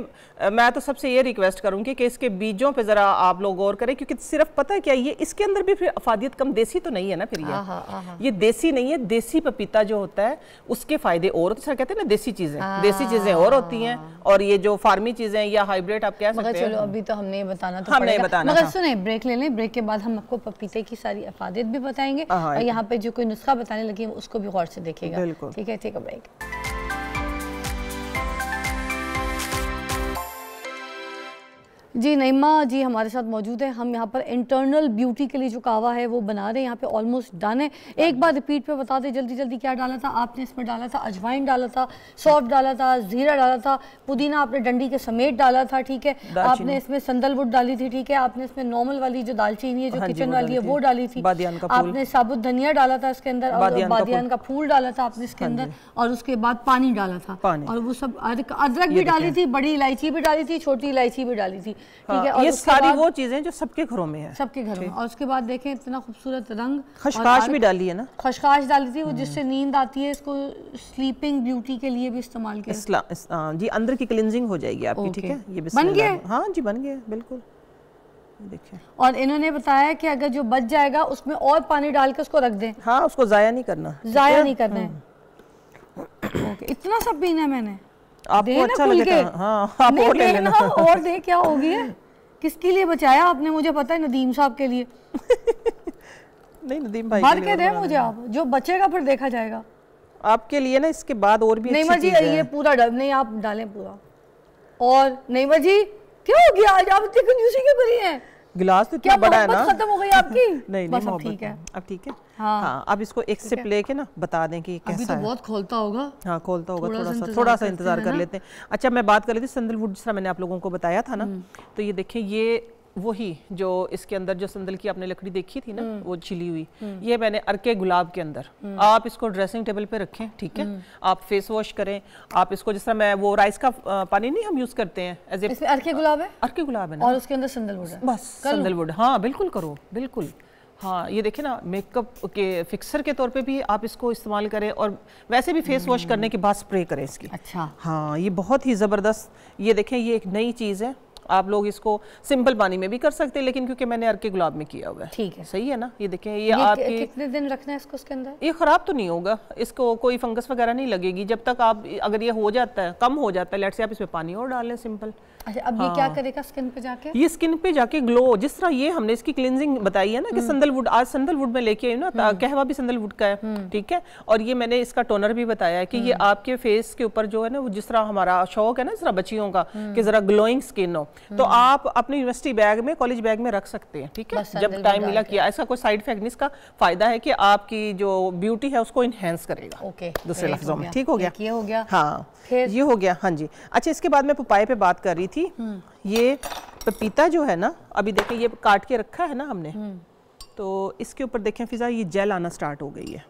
मैं तो सबसे ये रिक्वेस्ट करूंगी कि इसके बीजों पे जरा आप लोग गौर करें, क्योंकि सिर्फ पता है क्या ये इसके अंदर भी फिर अफादियत कम, देसी तो नहीं है ना फिर ये देसी नहीं है। देसी पपीता जो होता है उसके फायदे और तो सर कहते हैं ना देसी चीजें और होती हैं और ये जो फार्मी चीजें या हाइब्रिड आप कह सकते हैं। चलो अभी तो हमने बताना तो पड़ेगा, मगर सुने ब्रेक ले लें। ब्रेक के बाद हम आपको पपीते की सारी अफादियत भी बताएंगे और यहाँ पे जो कोई नुस्खा बताने लगी उसको भी गौर से देखिएगा, ठीक है। Take a break. जी नईमा जी हमारे साथ मौजूद है। हम यहाँ पर इंटरनल ब्यूटी के लिए जो कावा है वो बना रहे हैं, यहाँ पे ऑलमोस्ट डन है। एक बार रिपीट पे बता दें जल्दी जल्दी क्या डाला था आपने। इसमें डाला था अजवाइन, डाला था सौंफ, डाला था जीरा, डाला था पुदीना, आपने डंडी के समेत डाला था, ठीक है। आपने इसमें संदलवुड डाली थी, ठीक है। आपने इसमें नॉर्मल वाली जो दालचीनी है जो किचन वाली है वो डाली थी। आपने साबुत धनिया डाला था इसके अंदर और बादियान का फूल डाला था आपने इसके अंदर, और उसके बाद पानी डाला था और वो सब अदरक भी डाली थी, बड़ी इलायची भी डाली थी, छोटी इलायची भी डाली थी, ठीक है। ये सारी वो चीजें जो सबके घरों में है, सबके घरों में। और उसके बाद देखें इतना खूबसूरत रंग, खशखाश भी डाली है ना, खशखाश डाली थी वो जिससे नींद आती है। इसको स्लीपिंग ब्यूटी के लिए भी इस्तेमाल किया जी, अंदर की क्लींजिंग हो जाएगी आपकी, ठीक है। ये बन गया। हाँ जी बन गया बिल्कुल, देखिए। और इन्होंने बताया कि अगर जो बच जाएगा उसमें और पानी डाल के उसको रख दें। हाँ, उसको जाया नहीं करना, जाया नहीं करना है। इतना सब पीना है मैंने, आपको अच्छा लगेगा। हाँ, आप और ले लेना और दे, क्या हो गया। किसके लिए बचाया आपने, मुझे पता है नदीम साहब के लिए। नहीं नदीम भाई भर के दे मुझे आप, जो बचेगा फिर देखा जाएगा आपके लिए ना। इसके बाद और भी नईमा जी ये पूरा नहीं आप डालें पूरा। और नईमा जी क्या हो गया आज, आप इतनी कंजूसी क्यों करी है। गिलास तो क्या बड़ा है ना, खत्म हो गई आपकी। नहीं बस नहीं, अब ठीक है, अब ठीक है। हाँ, हाँ, अब इसको एक सिप लेके ना बता दें कि कैसा है। अभी तो बहुत खोलता होगा। हाँ खोलता होगा, थोड़ा सा इंतजार कर लेते हैं। अच्छा मैं बात कर रही थी संदलवुड, जिस तरह मैंने आप लोगों को बताया था ना, तो ये देखिए ये वही जो इसके अंदर जो संदल की आपने लकड़ी देखी थी ना वो छिली हुई, ये मैंने अर्के गुलाब के अंदर। आप इसको ड्रेसिंग टेबल पे रखें, ठीक है। आप फेस वॉश करें, आप इसको जिस तरह मैं वो राइस का पानी नहीं हम यूज करते हैं एज ए, अर्के गुलाब है, अर्के गुलाब है ना, और उसके अंदर संदलवुड है। बस संदलवुड, हाँ बिल्कुल करो, बिल्कुल। हाँ ये देखिए ना, मेकअप के फिक्सर के तौर पे भी आप इसको इस्तेमाल करें और वैसे भी फेस वॉश करने के बाद स्प्रे करें इसकी। अच्छा हाँ, ये बहुत ही ज़बरदस्त। ये देखें ये एक नई चीज़ है, आप लोग इसको सिंपल पानी में भी कर सकते हैं, लेकिन क्योंकि मैंने अर्के गुलाब में किया हुआ है, ठीक है, सही है ना। ये देखें ये आपके कितने दिन रखना है इसको उसके अंदर। ये खराब तो नहीं होगा, इसको कोई फंगस वगैरह नहीं लगेगी जब तक आप, अगर ये हो जाता है कम हो जाता है लेट से आप इसमें पानी और डाल लें सिंपल। अच्छा अब ये क्या करेगा स्किन पे जाके, ये स्किन पे जाके ग्लो, जिस तरह ये हमने इसकी क्लींजिंग बताई है ना कि संदलवुड, आज संदलवुड में लेके आई ना, कहवा भी संदलवुड का है, ठीक है। और ये मैंने इसका टोनर भी बताया है कि ये आपके फेस के ऊपर जो है ना वो जिस तरह हमारा शौक है ना जिस तरह बच्चियों का कि जरा ग्लोइंग स्किन हो, तो आप अपने यूनिवर्सिटी बैग में, कॉलेज बैग में रख सकते हैं, ठीक है, जब टाइम मिला किया। ऐसा कोई साइड इफेक्ट नहीं, इसका फायदा है कि आपकी जो ब्यूटी है उसको इनहेंस करेगा। ओके, दूसरे लफ्जों में, ठीक हो गया, ये हो गया। हाँ ये हो गया, हाँ जी। अच्छा इसके बाद मैं पपाये पे बात कर रही थी। ये पपीता जो है ना, अभी देखें ये काट के रखा है ना हमने, तो इसके ऊपर देखें फिजा ये जेल आना स्टार्ट हो गई है,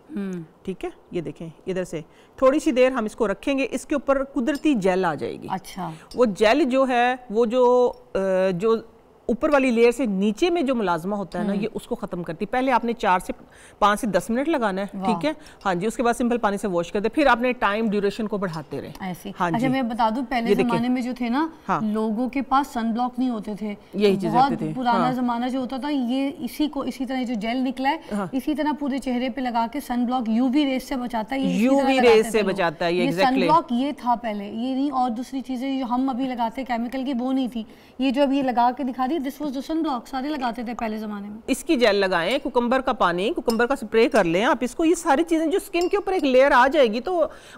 ठीक है। ये देखें इधर से थोड़ी सी देर हम इसको रखेंगे, इसके ऊपर कुदरती जेल आ जाएगी। अच्छा, वो जेल जो है वो जो ऊपर वाली लेयर से नीचे में जो मुलाजमा होता है ना, ये उसको खत्म करती है। पहले आपने 4 से 5 से 10 मिनट लगाना है, ठीक है। हाँ जी, उसके बाद सिंपल पानी से वॉश कर दे, फिर आपने टाइम ड्यूरेशन को बढ़ाते रहे ऐसे। हाँ अच्छा मैं बता दूं पहले जमाने में जो थे ना, लोगों के पास सन ब्लॉक नहीं होते थे, यही चीज होती थी। पुराना जमाना जो होता था ये इसी तरह जो जेल निकला है इसी तरह पूरे चेहरे पे लगा के सन ब्लॉक यूवी रेस से बचाता है, यूवी रेस से बचाता है, ये सन ब्लॉक ये था पहले, ये नहीं। और दूसरी चीजें जो हम अभी लगाते केमिकल की वो नहीं थी, ये जो अभी लगा के दिखा दी दिस वाज सन ब्लॉक, सारे लगाते थे पहले ज़माने में। इसकी जेल लगाएं, कुकम्बर का पानी, कुकम्बर का स्प्रे कर लें आप इसको। ये सारी चीज़ें जो स्किन के ऊपर एक लेयर आ जाएगी तो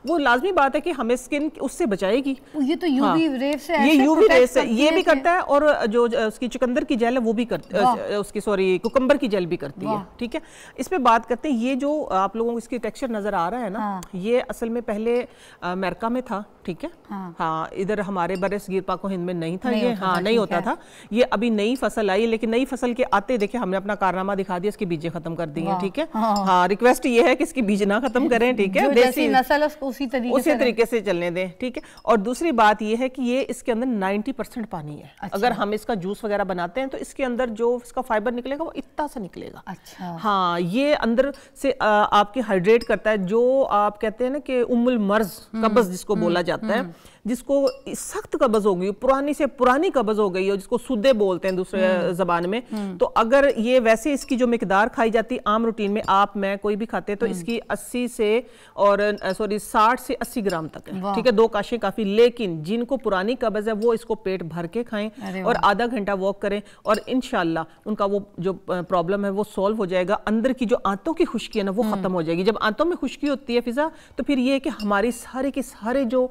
वो लाजमी बात है कि हमें स्किन उससे बचाएगी। ये तो यूवी रे से, ये यूवी रे से ये भी करता है, और जो उसकी चुकंदर की जेल है वो भी करती, उसकी सॉरी कुकम्बर की जेल भी करती है। ठीक है, इस पे बात करते हैं। ये जो आप लोगों को इसकी टेक्सचर नजर आ रहा है ना, ये असल में पहले अमेरिका में था। ठीक है, हाँ, इधर हमारे बरे सगीर पाक हिंद में नहीं था ये, हाँ नहीं होता था। ये अभी नई फसल आई, लेकिन नई फसल के आते देखिए हमने अपना कारनामा दिखा दिया, इसकी बीजें खत्म कर दी हैं। ठीक है, हाँ, रिक्वेस्ट ये है कि इसकी बीज ना खत्म करें। ठीक है, देसी नस्ल उसी तरीके से चलने दें। ठीक है, और दूसरी बात ये है कि ये इसके अंदर 90% पानी है। अच्छा। अगर हम इसका जूस वगैरह बनाते हैं तो इसके अंदर जो इसका फाइबर निकलेगा वो इतना सा निकलेगा। अच्छा। हाँ, ये अंदर से आपकी हाइड्रेट करता है। जो आप कहते हैं ना कि उम्मुल मर्ज कब्ज जिसको बोला जाता है, जिसको सख्त कब्ज हो गई, पुरानी से पुरानी कब्ज हो गई हो, जिसको सुदे बोलते हैं दूसरे जबान में, तो अगर ये वैसे इसकी जो मिकदार खाई जाती आम रूटीन में, आप मैं कोई भी खाते तो इसकी 80 से और सॉरी 60 से 80 ग्राम तक है। ठीक है, 2 काशे काफी। लेकिन जिनको पुरानी कब्ज है वो इसको पेट भर के खाएं और आधा घंटा वॉक करें, और इंशाल्लाह उनका वो जो प्रॉब्लम है वो सॉल्व हो जाएगा। अंदर की जो आंतों की खुश्की है ना वो खत्म हो जाएगी। जब आंतों में खुश्की होती है फिजा, तो फिर ये है कि हमारी सारे के सारे जो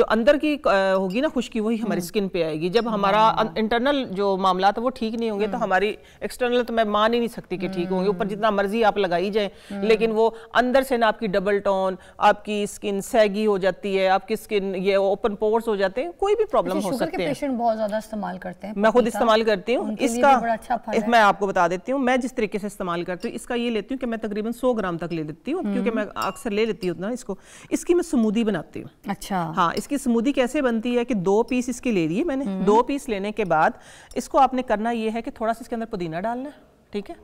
अंदर की होगी ना खुश्की, वही हमारी स्किन पे आएगी। जब हमारा इंटरनल जो मामला है वो ठीक नहीं होंगे तो हमारी एक्सटर्नल तो मैं मान ही नहीं सकती कि ठीक होंगे। ऊपर जितना मर्जी आप लगाई जाए, लेकिन वो अंदर से ना आपकी डबल टोन, आपकी स्किन सैगी हो जाती है, आपकी स्किन ये ओपन पोर्स हो जाते हैं, कोई भी प्रॉब्लम हो सकती है। पेशेंट बहुत ज्यादा इस्तेमाल करते हैं, मैं खुद इस्तेमाल करती हूँ इसका। अच्छा मैं आपको बता देती हूँ मैं जिस तरीके से इस्तेमाल करती हूँ इसका। ये लेती हूँ कि मैं तकरीबन 100 ग्राम तक ले लेती हूँ, क्योंकि मैं अक्सर ले लेती हूँ ना इसको। इसकी मैं स्मूदी बनाती हूँ। अच्छा। हाँ, इसकी स्मूदी कैसे बनती है कि 2 पीस इसके ले लिए मैंने। 2 पीस लेने के बाद इसको आपने करना ये है कि थोड़ा सा इसके अंदर पुदीना डालना है। ठीक है,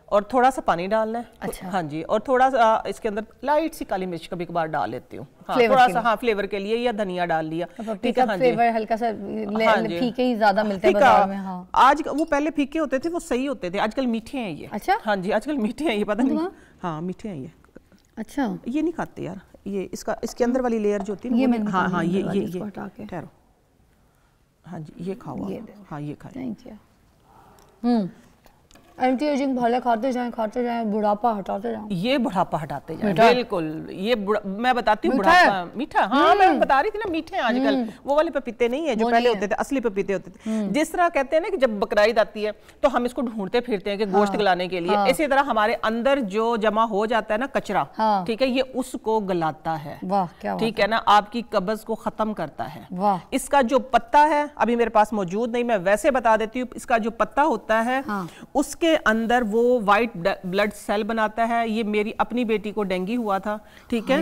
और थोड़ा सा पानी डालना है। अच्छा। हाँ जी, और थोड़ा सा इसके अंदर लाइट सी काली मिर्च कभी कभार डाल लेती हूँ। हाँ, थोड़ा सा, हाँ, फ्लेवर के लिए, या धनिया डाल लिया। ठीक है, फ्लेवर हल्का सा फीके ही ज्यादा मिलते हैं बाजार में। हाँ, आज वो पहले फीके होते थे, वो सही होते थे, आजकल मीठे हैं ये। अच्छा। हाँ जी, आजकल मीठे हैं ये, पता नहीं। हाँ, मीठे हैं ये। अच्छा, ये नहीं खाते यार, ये इसके अंदर वाली लेयर जो होती है ना, हाँ हाँ, ये ठहरो, हाँ जी, ये खाओ। हाँ, ये खाओ। Thank you. एंटी एजिंग भले खाते जाएं, बुढ़ापा हटाते जाएं। ये बुढ़ापा हटाते जाएं, बिल्कुल। ये मैं बताती हूँ, बुढ़ापा मीठा। हाँ, मैं बता रही थी ना, मीठे हैं आजकल। वो वाले पपीते नहीं है जो पहले होते थे, असली पपीते होते थे। जिस तरह कहते हैं ना कि जब बकरीद आती है तो हम इसको ढूंढते फिरते हैं कि गोश्त गलाने के लिए, इसी तरह हमारे अंदर जो जमा हो जाता है ना कचरा, ठीक है, ये उसको गलाता है। ठीक है ना, आपकी कब्ज को खत्म करता है। इसका जो पत्ता है अभी मेरे पास मौजूद नहीं, मैं वैसे बता देती हूँ। इसका जो पत्ता होता है उसके अंदर वो वाइट ब्लड सेल बनाता है। ये मेरी अपनी बेटी को डेंगू हुआ था। ठीक है,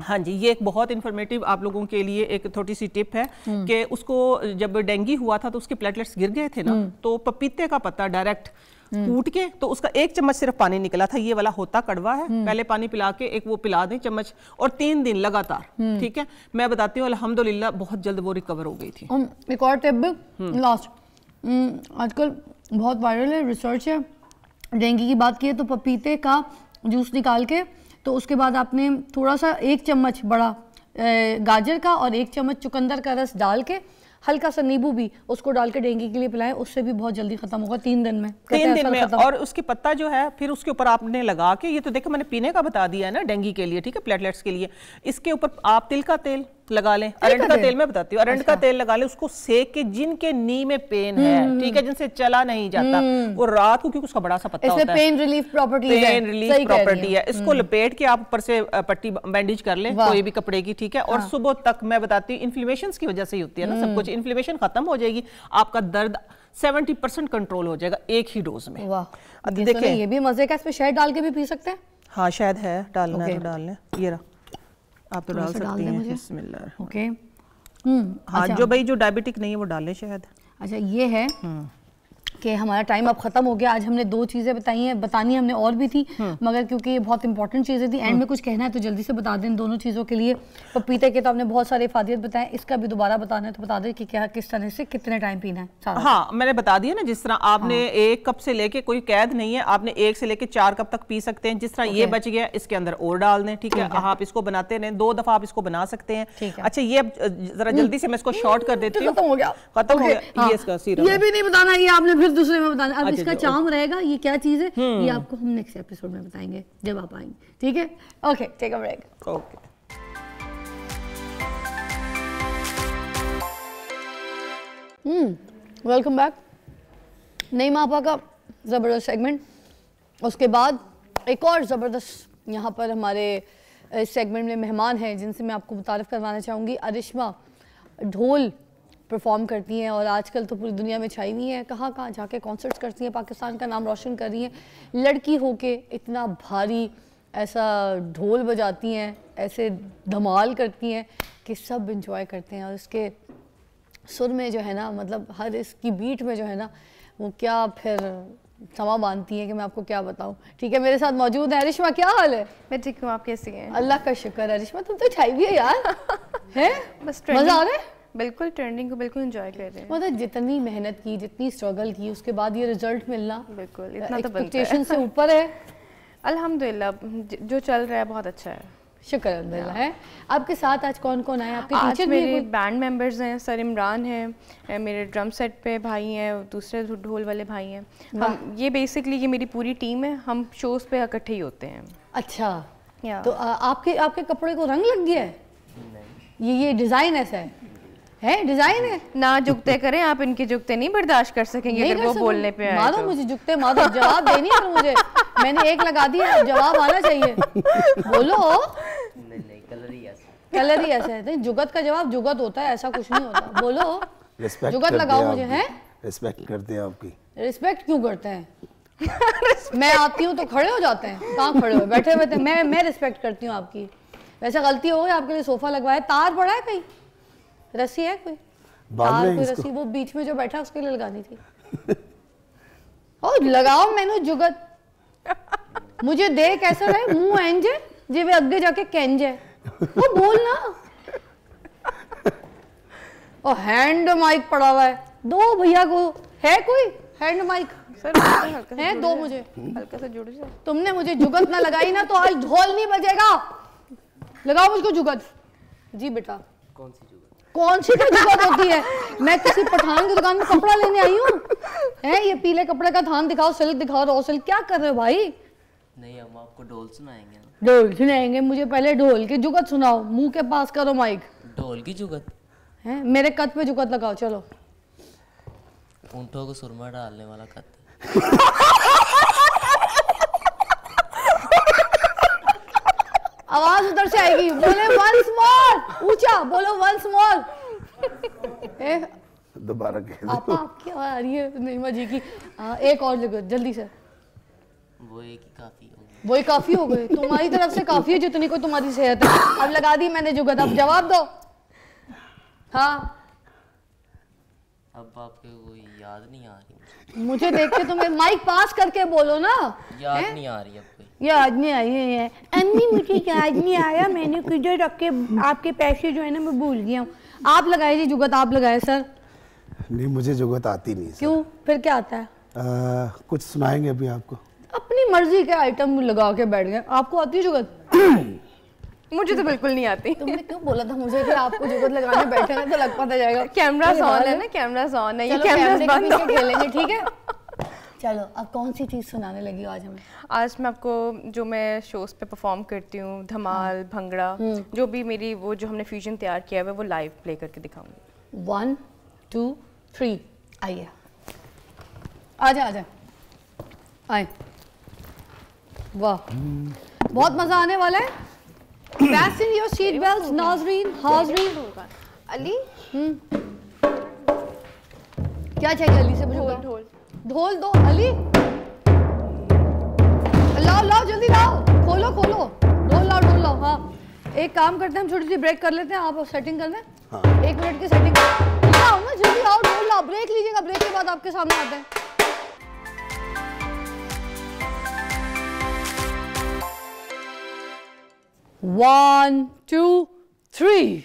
हाँ जी, ये एक बहुत इंफॉर्मेटिव आप लोगों के लिए एक छोटी सी टिप है कि उसको जब डेंगू हुआ था तो उसके प्लेटलेट्स गिर गए थे ना, तो पपीते का पत्ता डायरेक्ट कूट के, तो उसका 1 चम्मच सिर्फ पानी निकला था। ये वाला होता कड़वा है, पहले पानी पिला के एक वो पिला दें चम्मच, और 3 दिन लगातार। ठीक है, मैं बताती हूँ अल्हम्दुलिल्लाह बहुत जल्द वो रिकवर हो गई थी। एक और टिप लास्ट, आजकल बहुत वायरल है, रिसर्च है। डेंगू की बात की है तो पपीते का जूस निकाल के, तो उसके बाद आपने थोड़ा सा 1 चम्मच बड़ा गाजर का और 1 चम्मच चुकंदर का रस डाल के, हल्का सा नींबू भी उसको डाल के डेंगू के लिए पिलाएं, उससे भी बहुत जल्दी खत्म होगा 3 दिन में। 3 दिन में। और उसके पत्ता जो है फिर उसके ऊपर आपने लगा के, ये तो देखो मैंने पीने का बता दिया है ना डेंगू के लिए, ठीक है, प्लेटलेट्स के लिए। इसके ऊपर आप तिल का तेल लगा लें, अरंड का तेल मैं बताती हूँ, अरंड का तेल लगा लें, उसको सेक के, जिनके नी में पेन है, ठीक है, जिनसे चला नहीं जाता, वो रात को, क्योंकि उसका बड़ा सा पत्ता होता है, पेन रिलीफ प्रॉपर्टी है, इसको लपेट के आप ऊपर से पट्टी बैंडेज कर लें कोई भी कपड़े की, ठीक है। और सुबह तक मैं बताती हूँ, इन्फ्लेमेशन की वजह से ही होती है ना सब कुछ, इन्फ्लेमेशन खत्म हो जाएगी, आपका दर्द 70% कंट्रोल हो जाएगा एक ही डोज में। देखिए ये भी मजे का, इसमें शहद डाल के भी पी सकते हैं। हाँ, शहद है, डालना है तो डाल लें, ये रहा, आप तो डाल सकती हैं। बिस्मिल्लाह। ओके। हाँ, जो भाई जो डायबिटिक नहीं है वो डाल लें शहद। अच्छा, ये है कि हमारा टाइम अब खत्म हो गया। आज हमने 2 चीज़ें बताई हैं, बतानी हमने और भी थी, मगर क्योंकि ये बहुत इंपॉर्टेंट चीज़ें थी, एंड में कुछ कहना है तो जल्दी से बता दें दोनों चीज़ों के लिए। पपीते के तो आपने बहुत सारे इफादियत बताए, इसका भी दोबारा बताना है तो बता दें कि क्या किस तरह से कितने टाइम पीना है। हाँ, मैंने बता दिया ना, जिस तरह आपने 1 कप से लेके, कोई कैद नहीं है, आपने 1 से लेके 4 कप तक पी सकते हैं। जिस तरह ये बच गया इसके अंदर और डाल दें, ठीक है। आप इसको बनाते रहें, 2 दफा आप इसको बना सकते हैं। अच्छा, ये जरा जल्दी से मैं इसको शॉर्ट कर देती हूँ। खत्म हो गया, खत्म हो गया। ये इसका सीरप, ये भी नहीं बताना, ये आपने फिर दूसरे में बताना। अब इसका चार्म रहेगा, ये क्या चीज़ है ये आपको हम नेक्स्ट एपिसोड में बताएंगे जब आप आएंगे, ठीक है। Okay, take a break. Okay, welcome back. नई मापा का ज़बरदस्त सेगमेंट, उसके बाद एक और ज़बरदस्त यहाँ पर हमारे इस सेगमेंट में मेहमान हैं जिनसे मैं आपको मुतारिफ़ करवाना चाहूँगी। अरिश्मा ढोल परफॉर्म करती हैं और आजकल तो पूरी दुनिया में छाई हुई हैं, कहाँ कहाँ जाके कॉन्सर्ट्स करती हैं, पाकिस्तान का नाम रोशन कर रही हैं। लड़की होके इतना भारी ऐसा ढोल बजाती हैं, ऐसे धमाल करती हैं कि सब इंजॉय करते हैं। और इसके सुर में जो है ना, मतलब हर इसकी बीट में जो है ना, वो क्या फिर समा बांधती हैं कि मैं आपको क्या बताऊं। ठीक है, मेरे साथ मौजूद है अरिश्मा। क्या हाल है? मैं ठीक हूँ, आप कैसी हैं? अल्लाह का शुक्र। अरिश्मा तुम तो छाई भी है यार। है बस मजा आ रहा है? बिल्कुल, ट्रेंडिंग को बिल्कुल एंजॉय कर रहे हैं। मतलब जितनी मेहनत की, जितनी स्ट्रगल की, उसके बाद ये रिजल्ट मिलना बिल्कुल इतना तो बनता एक्सपेक्टेशन है। से ऊपर है। अल्हम्दुलिल्लाह, जो चल रहा है बहुत अच्छा है, शुक्र अल्हम्दुलिल्लाह है। आपके साथ आज कौन कौन आए? आपके आज टीचर मेरे भी? बैंड मेंबर्स हैं, सर इमरान हैं, मेरे ड्रम सेट पे भाई हैं, दूसरे ढोल वाले भाई हैं। हम ये बेसिकली ये मेरी पूरी टीम है, हम शोज़ पे इकट्ठे ही होते हैं। अच्छा, या तो आपके कपड़े को रंग लग गया है? ये डिज़ाइन ऐसा है डिज़ाइन है। ना जुगते करें आप, इनके जुगते नहीं बर्दाश्त कर सकेंगे अगर वो बोलने पे आए मारो तो। मुझे जुगते मारो, जवाब देनी है मुझे। मैंने 1 लगा दिया, जवाब आना चाहिए। बोलो। नहीं, कलर ही ऐसा है। नहीं, जुगत का जवाब जुगत होता है, ऐसा कुछ नहीं होता। बोलो, जुगत लगाओ मुझे। है रिस्पेक्ट करते हैं आपकी। रिस्पेक्ट क्यों करते हैं? मैं आती हूँ तो खड़े हो जाते हैं। कहाँ खड़े हो? बैठे हुए थे। मैं रिस्पेक्ट करती हूँ आपकी। वैसे गलती हो गई, आपके लिए सोफा लगवाया, तार पड़ा है कहीं, रस्सी है कोई, तार कोई रस्सी, वो बीच में जो बैठा है उसके लिए लगानी थी। और लगाओ मैंने जुगत। मुझे देख ऐसा रहे मुंह एंजे जे वे अगे जाके केंजे, वो बोलना। और हैंड माइक पड़ा हुआ है, दो भैया को है कोई हैंड माइक? सर हल्का है, दो मुझे। हल्का सा जुड़ जाए। तुमने मुझे जुगत ना लगाई ना तो आज ढोल नहीं बजेगा। लगाओ मुझको जुगत। जी बेटा। कौन सी जुगत? कौन सी जुगत होती है? मैं किसी पठान की दुकान में कपड़ा लेने आई हूँ। है ये पीले कपड़े का थान दिखाओ, सिल्क दिखाओ, रॉ सिल्क। क्या कर रहे हो भाई? नहीं, हम आपको ढोल सुनाएंगे। ढोल सुनाएंगे? मुझे पहले ढोल की जुगत सुनाओ। मुंह के पास करो माइक। ढोल की जुगत है, मेरे कद पे जुगत लगाओ। चलो। ऊँटों को सुरमा डालने वाला कद। आवाज उधर से आएगी। बोले वंस मोर, ऊंचा बोलो वंस मोर। दोबारा कह दो। आपकी आवाज आ रही है नईमा जी की। एक और जुगत जल्दी से। वो एक ही काफी होगी। वही काफी हो गए? तुम्हारी तरफ से काफी है जितनी को तुम्हारी सेहत है। अब लगा दी मैंने जुगत, अब जवाब दो। हाँ, अब आपके कोई याद नहीं आ रही मुझे देख के तुम्हें माइक पास करके बोलो ना। याद नहीं आ रही अब कोई। याद नहीं आई है अम्मी, मुझे याद नहीं आया, मैंने किधर रख के आपके पैसे जो है ना मैं भूल गया हूँ। आप लगाए जी जुगत, आप लगाए सर। नहीं, मुझे जुगत आती नहीं सर। क्यों? फिर क्या आता है? कुछ सुनाएंगे अभी आपको। अपनी मर्जी के आइटम लगा के बैठ गए। आपको आती है जुगत? मुझे तो बिल्कुल नहीं आती। तुमने क्यों बोला था मुझे कि आपको जुगत लगाने बैठे हैं तो लग पता जाएगा। कैमरास ऑन है ना, कैमरास ऑन है, ये कैमरास बंद हो खेलेंगे। ठीक है, चलो। अब कौन सी चीज सुनाने लगी आज हमें? आज मैं आपको जो मैं शोज पे परफॉर्म करती हूँ, धमाल, भंगड़ा, जो भी मेरी वो जो हमने फ्यूजन तैयार किया है वो लाइव प्ले करके दिखाऊंगी। 1 2 3 आइए। आजा आजा आए। वाह, बहुत मजा आने वाला है। Fasten your seat belts, नाज़रीन, हाज़रीन। अली, क्या चाहिए अली से? मुझे ढोल ढोल दो अली। लाओ लाओ जल्दी लाओ, खोलो खोलो, ढोल लाओ। हाँ, एक काम करते हैं, हम छोटी सी ब्रेक कर लेते हैं। आप सेटिंग कर लें। हाँ। 1 मिनट की सेटिंग लाओ ना, जल्दी आओ, ढोल लाओ। ब्रेक लीजिएगा, ब्रेक के बाद आपके सामने आते हैं। 1 2 3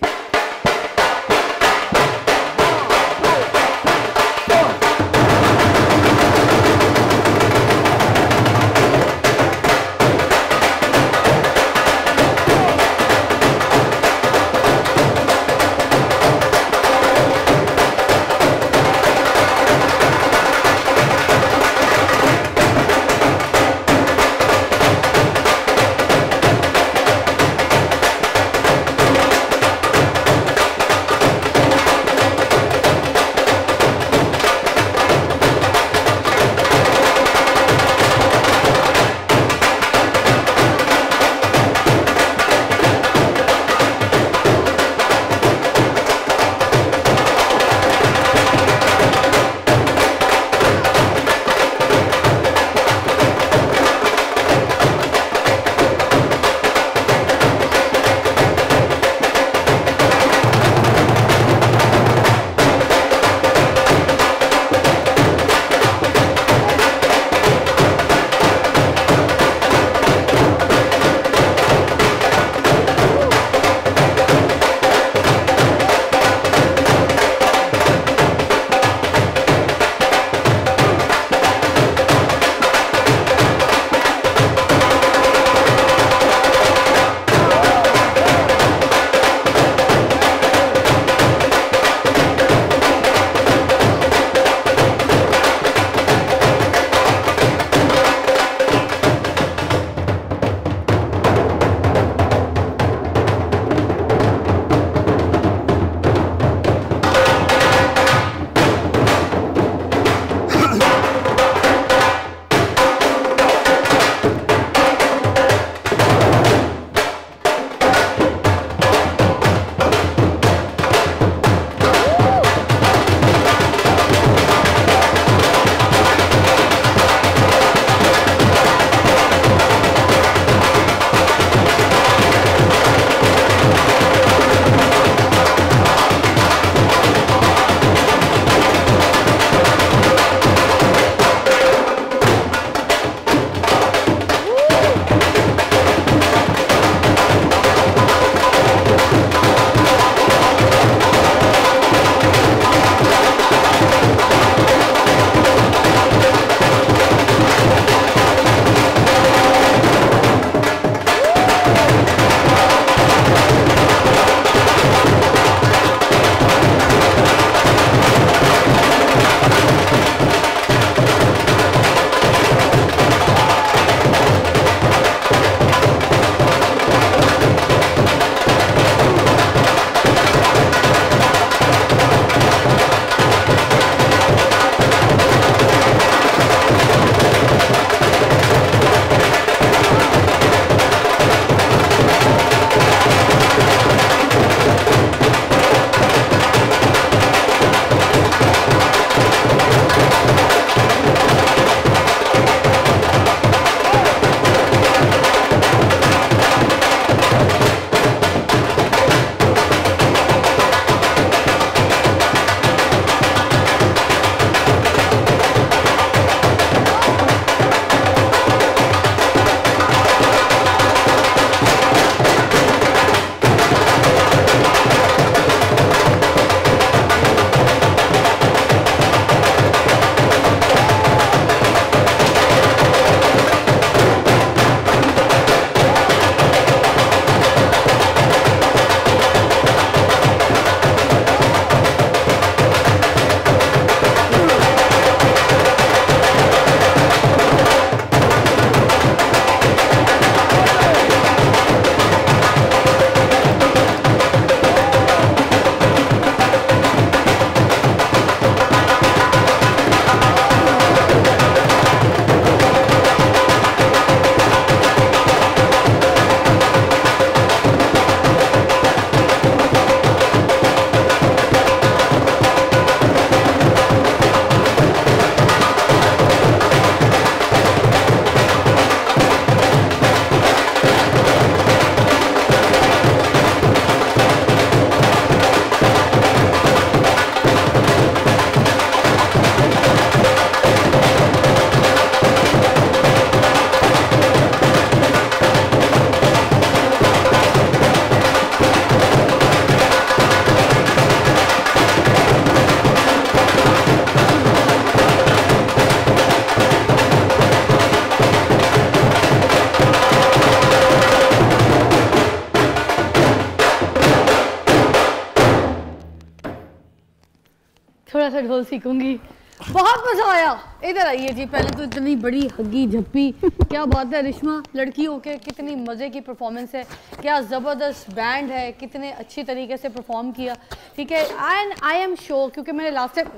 सा ढोल सीखूंगी। बहुत मजा आया। इधर आइए जी। पहले तो इतनी बड़ी हग्गी झप्पी, क्या बात है रिश्मा, लड़की होके कितनी मज़े की परफॉर्मेंस है, क्या ज़बरदस्त बैंड है, कितने अच्छी तरीके से परफॉर्म किया। ठीक है, एंड आई एम श्योर, क्योंकि मैंने लास्ट टाइम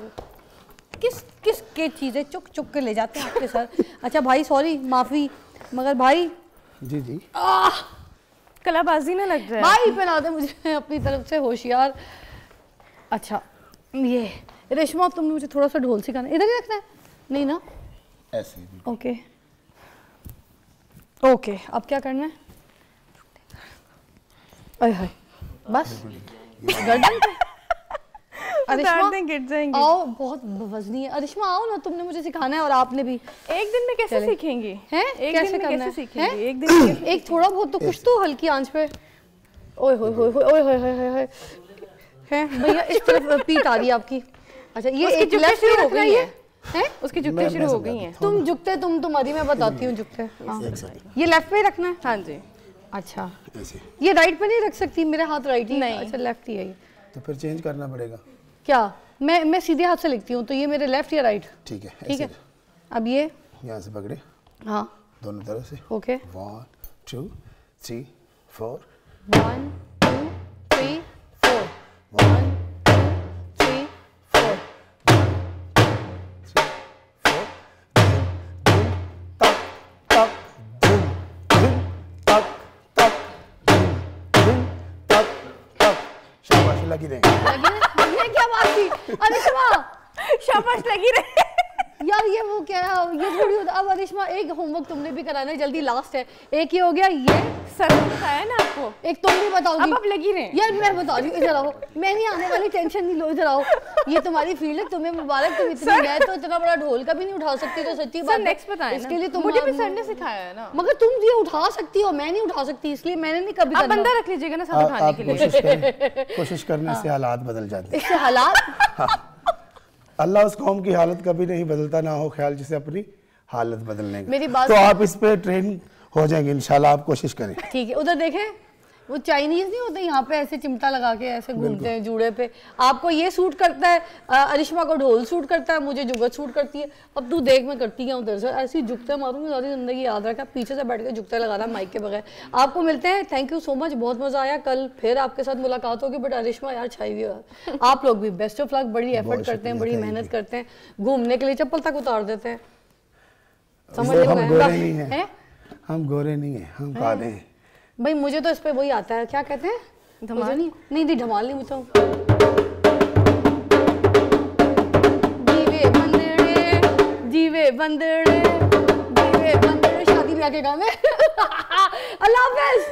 किस किस के चीज़ें चुक चुक के ले जाते हैं आपके सर। अच्छा भाई सॉरी, माफ़ी, मगर भाई जी जी कलाबाजी ना लग जाए भाई पहना दे मुझे अपनी तरफ से, होशियार। अच्छा ये रेशमा, तुमने मुझे थोड़ा सा ढोल सिखाना, इधर ही रखना है नहीं ना? ऐसे ही। ओके ओके, अब क्या करना है? अरे हाय बस गर्दन पे। अरिश्मा गिर जाएंगे। आओ, बहुत वजनी है। अरिश्मा आओ ना, तुमने मुझे सिखाना है और आपने भी। एक दिन में कैसे सीखेंगे? हैं? एक कैसे दिन में करना कैसे है? सीखेंगे? हैं? एक दिन में कैसे एक थोड़ा बहुत तो कुछ तो हल्की आंच पे। ओए होए होए होए ओए होए होए होए, हैं भैया इस तरफ पीठ आ रही है आपकी। अच्छा ये एक लेफ्ट शुरू हो रखना गई है, है। हैं? उसकी जुगते शुरू हो गई हैं। तुम झुकते, तुम तुम्हारी मैं बताती हूँ झुकते। हाँ। ये लेफ्ट पे रखना है? हाँ जी। अच्छा ऐसे। ये राइट पे नहीं रख सकती? मेरे हाथ राइट ही। नहीं। अच्छा लेफ्ट ही है ये। तो फिर चेंज करना पड़ेगा। क्या मैं सीधे हाथ से लिखती हूँ, तो ये मेरे लेफ्ट या राइट? ठीक है ठीक है। ऐसे। अब ये यहाँ से पकड़े हाँ दोनों तरफ से। ओके। 1 2 3 4 1 2 3 4 1 2 3 4। शाबाश लगी रहेंगे। ये क्या बात थी अरिश्मा? शाबाश लगी रहे। यार ये वो क्या है, ये थोड़ी होता। अब अरिश्मा एक होमवर्क तुमने भी कराना है, जल्दी लास्ट है। एक ही हो गया ये, सर बताया ना आपको। एक तुम भी बताओगी। अब आप लगी रहे। यार मैं बता रही हूँ, इधर आओ, मैं नहीं आने वाली, टेंशन नहीं लो, इधर आओ। ये तुम्हारी फील्ड है, तुम्हें मुबारक। तुम इतनी मैं तो इतना बड़ा ढोल का भी नहीं उठा सकती, तो सच्ची बात है। नेक्स्ट बताएं इसके लिए तुम मुझे भी सर ने सिखाया है ना। मगर तुम ये उठा सकती हो, मैं नहीं उठा सकती, इसलिए मैंने नहीं कभी आप करना। बंदा रख लीजिएगा ना साथ उठाने आप के लिए। कोशिश करने से हालात बदल जाते हैं। इससे हालात अल्लाह उस कौम की हालत कभी नहीं बदलता, ना हो ख्याल जिसे अपनी हालत बदलने का। मेरी बात तो आप इस पे ट्रेन हो जाएंगे इंशाल्लाह, आप कोशिश करें। ठीक है। उधर देखें, वो चाइनीज नहीं होते यहाँ पे ऐसे चिमटा लगा के ऐसे घूमते हैं जूड़े पे। आपको ये सूट करता है, अरिश्मा को ढोल सूट करता है, मुझे जुगत सूट करती है। अब तू देख मैं करती क्या हूँ तेरे से, ऐसी जुगते मारूंगी सारी जिंदगी, याद रखा। पीछे से बैठ के जुगते लगाना माइक के बगैर। आपको मिलते हैं, थैंक यू सो मच, बहुत मजा आया। कल फिर आपके साथ मुलाकात होगी। बट अरिश्मा यार छाई हुई है। आप लोग भी बेस्ट ऑफ लक, बड़ी एफर्ट करते हैं, बड़ी मेहनत करते हैं, घूमने के लिए चप्पल तक उतार देते हैं। समझ हम रहे गोरे हो? नहीं हैं, हम गोरे नहीं हैं, हम काले हैं। भाई मुझे तो इस पे वही आता है, क्या कहते हैं, धमाल। नहीं नहीं धमाल नहीं, मुझे जीवे बंदड़े, जीवे बंदड़े, जीवे बंदड़े, शादी ब्याह के गाने। अल्लाह हाफिज।